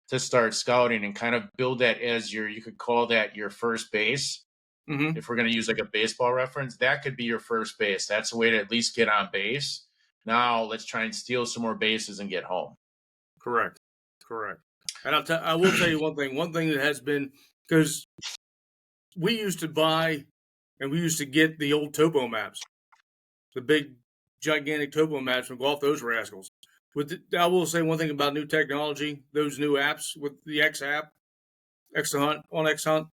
to start scouting and kind of build that as you could call that your first base. Mm-hmm. If we're going to use like a baseball reference, that could be your first base. That's a way to at least get on base. Now let's try and steal some more bases and get home. Correct. And I will tell you one thing. One thing that has been, because we used to buy and we used to get the old topo maps, the big gigantic topo maps, and go off those rascals. I will say one thing about new technology, those new apps with the X app, X Hunt on X Hunt,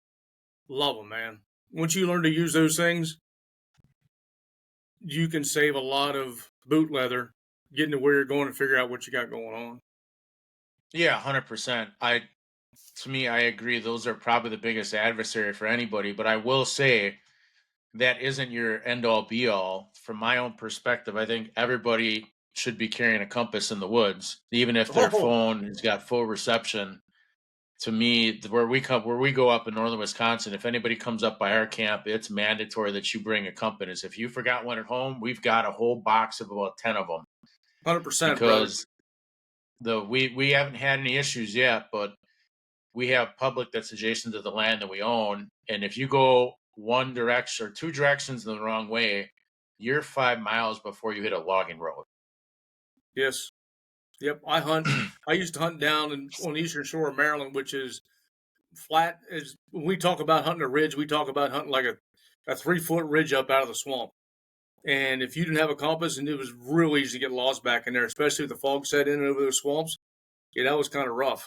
love them, man. Once you learn to use those things, you can save a lot of boot leather getting to where you're going and figure out what you got going on. Yeah, 100%. To me, I agree. Those are probably the biggest adversary for anybody. But I will say that isn't your end all be all. From my own perspective, I think everybody should be carrying a compass in the woods, even if their phone has got full reception. To me, where we go up in northern Wisconsin, if anybody comes up by our camp, it's mandatory that you bring a compass. If you forgot one at home, we've got a whole box of about 10 of them 100%, because we haven't had any issues yet, but we have public that's adjacent to the land that we own. And if you go one direction or two directions in the wrong way, you're 5 miles before you hit a logging road. Yes. Yep. I used to hunt down on the eastern shore of Maryland, which is flat. When we talk about hunting a ridge, we talk about hunting like a 3-foot ridge up out of the swamp. And if you didn't have a compass, and it was real easy to get lost back in there, especially if the fog set in over those swamps, yeah, that was kind of rough.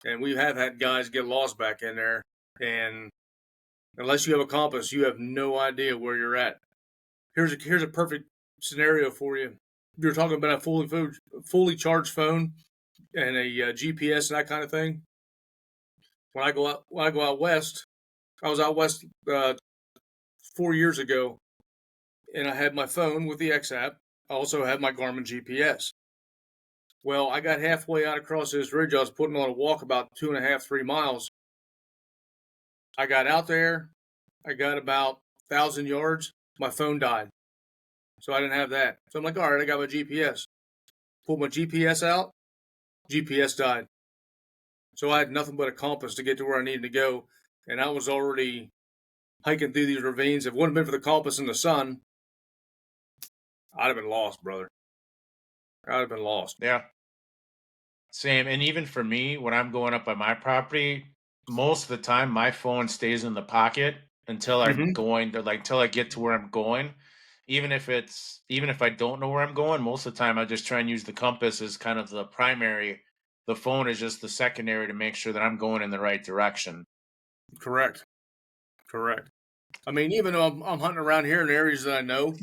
And we have had guys get lost back in there. And unless you have a compass, you have no idea where you're at. Here's a perfect scenario for you. You're talking about a fully charged phone and a GPS and that kind of thing. When I go out west, I was out west 4 years ago, and I had my phone with the X app. I also had my Garmin GPS. Well, I got halfway out across this ridge. I was putting on a walk about 2.5, 3 miles. I got out there. I got about 1,000 yards. My phone died. So I didn't have that. So I'm like, all right, I got my GPS. Pulled my GPS out. GPS died. So I had nothing but a compass to get to where I needed to go. And I was already hiking through these ravines. If it wouldn't have been for the compass and the sun, I'd have been lost, brother. I'd have been lost. Yeah. Same. And even for me, when I'm going up by my property, most of the time my phone stays in the pocket until I'm going to until I get to where I'm going. Even if I don't know where I'm going, most of the time I just try and use the compass as kind of the primary. The phone is just the secondary to make sure that I'm going in the right direction. Correct. I mean, even though I'm hunting around here in areas that I know,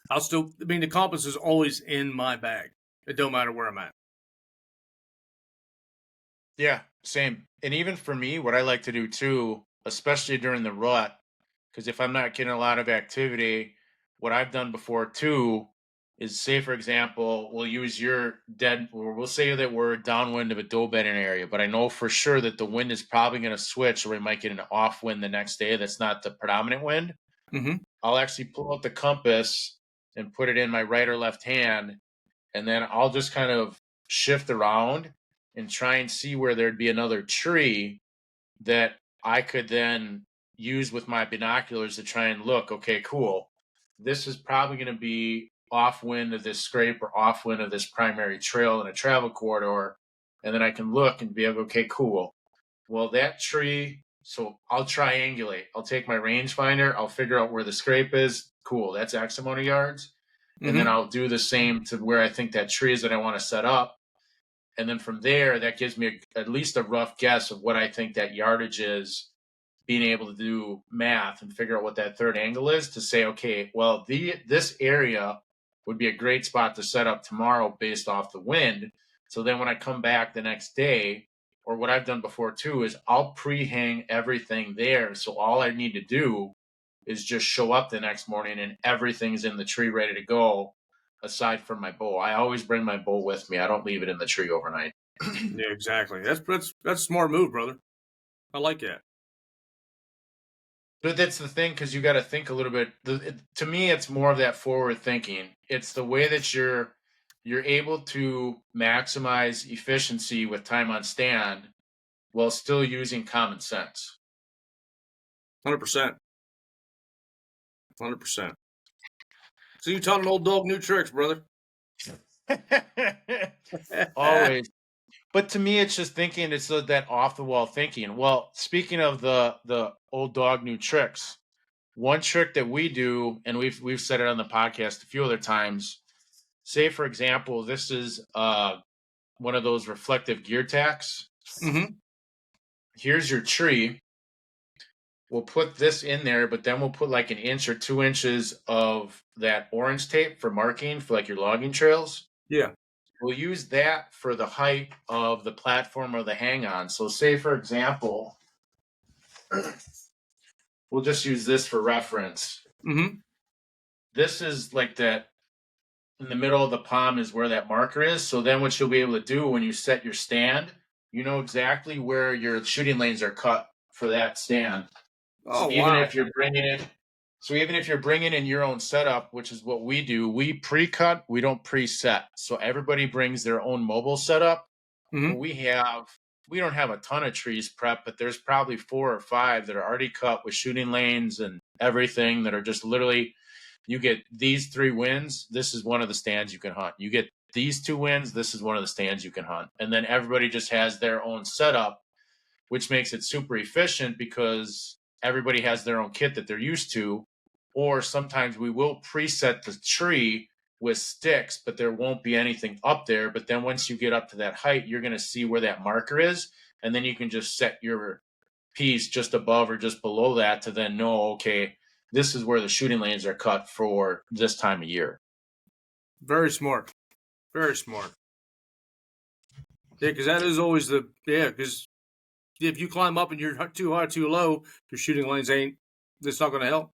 the compass is always in my bag. It don't matter where I'm at. Yeah, same. And even for me, what I like to do too, especially during the rut, because if I'm not getting a lot of activity, what I've done before too is, say for example, we'll use your dead, or we'll say that we're downwind of a doe bedding area, but I know for sure that the wind is probably going to switch, or we might get an off wind the next day. That's not the predominant wind. Mm-hmm. I'll actually pull out the compass and put it in my right or left hand, and then I'll just kind of shift around and try and see where there'd be another tree that I could then use with my binoculars to try and look, okay, cool. This is probably going to be off wind of this scrape or off wind of this primary trail in a travel corridor. And then I can look and be able, okay, cool. Well, that tree, so I'll triangulate. I'll take my rangefinder, I'll figure out where the scrape is. Cool, that's X amount of yards. And then I'll do the same to where I think that tree is that I want to set up. And then from there, that gives me at least a rough guess of what I think that yardage is, being able to do math and figure out what that third angle is to say, okay, well, this area would be a great spot to set up tomorrow based off the wind. So then when I come back the next day, or what I've done before too, is I'll pre-hang everything there. So all I need to do is just show up the next morning and everything's in the tree ready to go, aside from my bow. I always bring my bow with me. I don't leave it in the tree overnight. Yeah, exactly. That's a smart move, brother. I like that. But that's the thing, because you got to think a little bit. To me, it's more of that forward thinking. It's the way that you're able to maximize efficiency with time on stand while still using common sense. 100%. 100%. So you taught an old dog new tricks, brother. Always. But to me, it's just thinking. It's that off the wall thinking. Well, speaking of the old dog new tricks, one trick that we do, and we've said it on the podcast a few other times. Say, for example, this is one of those reflective gear tacks. Mm-hmm. Here's your tree. We'll put this in there, but then we'll put like an inch or 2 inches of that orange tape for marking for like your logging trails. Yeah. We'll use that for the height of the platform or the hang on. So say, for example, we'll just use this for reference. Mm-hmm. This is like that in the middle of the palm is where that marker is. So then what you'll be able to do when you set your stand, you know exactly where your shooting lanes are cut for that stand. Oh, so even wow. if you're bringing in your own setup, which is what we do, we pre-cut, we don't preset. So everybody brings their own mobile setup. Mm-hmm. We don't have a ton of trees prepped, but there's probably 4 or 5 that are already cut with shooting lanes and everything that are just literally, you get these 3 wins, this is one of the stands you can hunt. You get these 2 wins, this is one of the stands you can hunt. And then everybody just has their own setup, which makes it super efficient because everybody has their own kit that they're used to. Or sometimes we will preset the tree with sticks, but there won't be anything up there. But then once you get up to that height, you're going to see where that marker is. And then you can just set your piece just above or just below that to then know, okay, this is where the shooting lanes are cut for this time of year. Very smart. Very smart. Yeah, because that is always because if you climb up and you're too high, too low, your shooting lanes it's not going to help.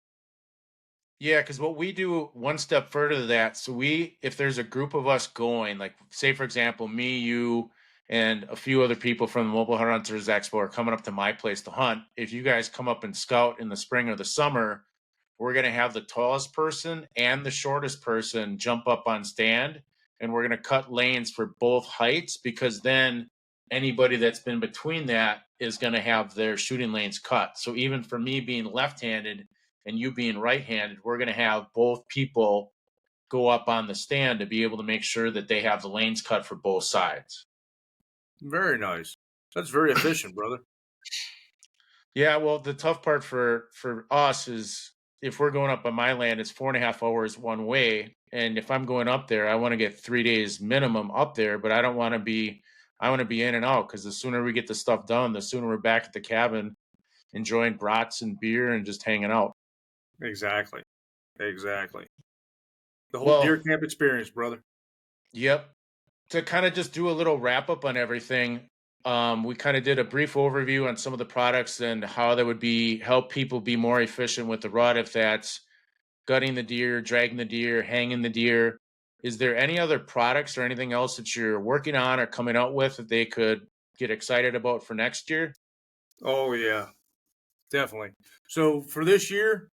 Yeah, because what we do one step further to that, so if there's a group of us going, like say for example, me, you, and a few other people from the Mobile Hunters Expo are coming up to my place to hunt. If you guys come up and scout in the spring or the summer, we're going to have the tallest person and the shortest person jump up on stand, and we're going to cut lanes for both heights, because then anybody that's been between that is going to have their shooting lanes cut. So even for me being left-handed and you being right-handed, we're going to have both people go up on the stand to be able to make sure that they have the lanes cut for both sides. Very nice. That's very efficient, brother. Yeah, well, the tough part for us is if we're going up on my land, it's 4.5 hours one way. And if I'm going up there, I want to get 3 days minimum up there, but I don't want to be, I want to be in and out because the sooner we get the stuff done, the sooner we're back at the cabin enjoying brats and beer and just hanging out. Exactly. Exactly. The whole Well, deer camp experience, brother. yep. To kind of just do a little wrap up on everything, we kind of did a brief overview on some of the products and how that would be help people be more efficient with the rut, if that's gutting the deer, dragging the deer, hanging the deer. Is there any other products or anything else that you're working on or coming out with that they could get excited about for next year? Oh yeah, definitely. So for this year,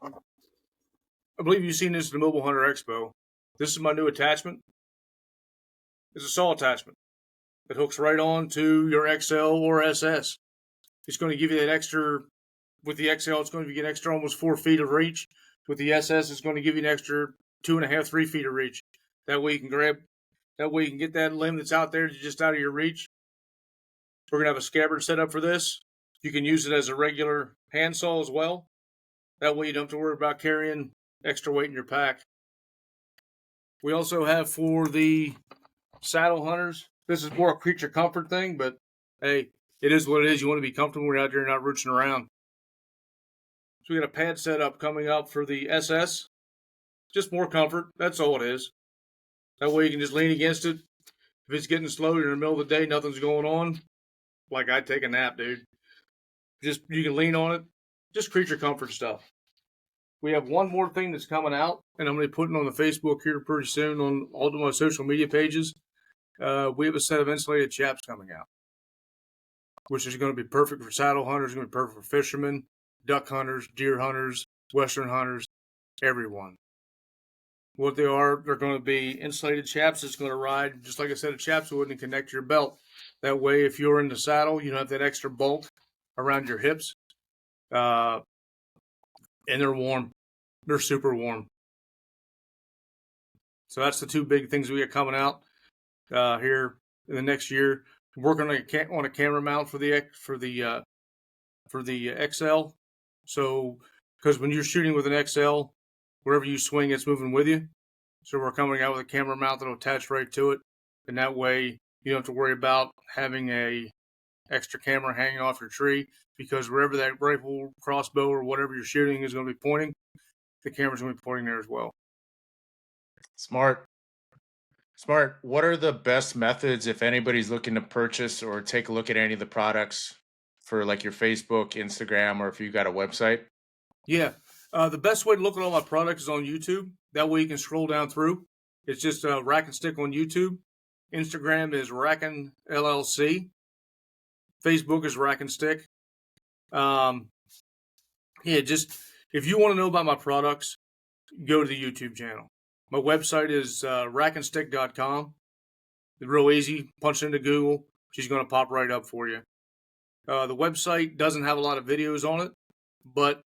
I believe you've seen this at the Mobile Hunter Expo. This is my new attachment. It's a saw attachment. It hooks right on to your XL or SS. It's going to give you that extra. With the XL, it's going to give you an extra almost 4 feet of reach. With the SS, it's going to give you an extra 2.5, 3 feet of reach. That way you can grab. That way you can get that limb that's out there just out of your reach. We're going to have a scabbard set up for this. You can use it as a regular handsaw as well. That way you don't have to worry about carrying extra weight in your pack. We also have for the saddle hunters, this is more a creature comfort thing, but hey, it is what it is. You want to be comfortable when you're out there and not rooching around. So we got a pad set up coming up for the SS. Just more comfort. That's all it is. That way you can just lean against it. If it's getting slow, you're in the middle of the day, nothing's going on. Like I'd take a nap, dude. Just you can lean on it. Just creature comfort stuff. We have one more thing that's coming out, and I'm going to be putting on the Facebook here pretty soon on all of my social media pages. We have a set of insulated chaps coming out, which is going to be perfect for saddle hunters, going to be perfect for fishermen, duck hunters, deer hunters, western hunters, everyone. What they are, they're going to be insulated chaps that's going to ride, just like I said, a chaps would, and connect to your belt. That way, if you're in the saddle, you don't have that extra bulk around your hips. And they're warm. They're super warm. So that's the two big things we got coming out here in the next year. Working on a camera mount for the XL. So because when you're shooting with an XL, wherever you swing, it's moving with you. So we're coming out with a camera mount that'll attach right to it, and that way you don't have to worry about having a extra camera hanging off your tree, because wherever that rifle, crossbow, or whatever you're shooting is going to be pointing, the camera's going to be pointing there as well. Smart. What are the best methods if anybody's looking to purchase or take a look at any of the products for like your Facebook, Instagram, or if you got a website? Yeah. The best way to look at all my products is on YouTube. That way you can scroll down through. It's just Rackin Stick on YouTube. Instagram is Rackin LLC. Facebook is Rackin Stick. Just if you want to know about my products, go to the YouTube channel. My website is rackinstick.com. It's real easy. Punch into Google. She's going to pop right up for you. The website doesn't have a lot of videos on it, but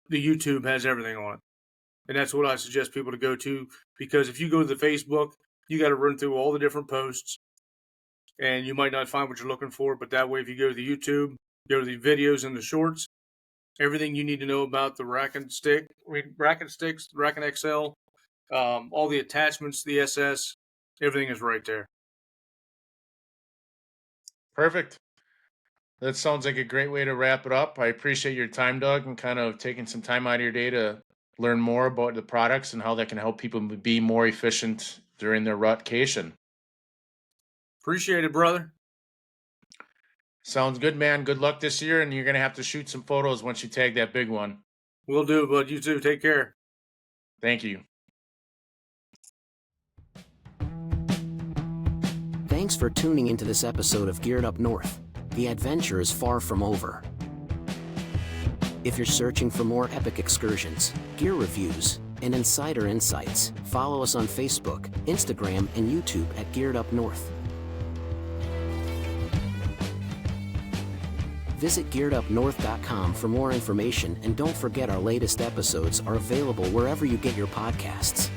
the YouTube has everything on it. And that's what I suggest people to go to, because if you go to the Facebook, you got to run through all the different posts, and you might not find what you're looking for. But that way, if you go to the YouTube, go to the videos and the shorts, everything you need to know about the Rackin Stick, Rackin Sticks, Rackin XL, all the attachments, the SS, everything is right there. Perfect. That sounds like a great way to wrap it up. I appreciate your time, Doug, and kind of taking some time out of your day to learn more about the products and how that can help people be more efficient during their rutcation. Appreciate it, brother. Sounds good, man. Good luck this year, and you're going to have to shoot some photos once you tag that big one. Will do, bud. You too. Take care. Thank you. Thanks for tuning into this episode of Geared Up North. The adventure is far from over. If you're searching for more epic excursions, gear reviews, and insider insights, follow us on Facebook, Instagram, and YouTube at Geared Up North. Visit gearedupnorth.com for more information, and don't forget our latest episodes are available wherever you get your podcasts.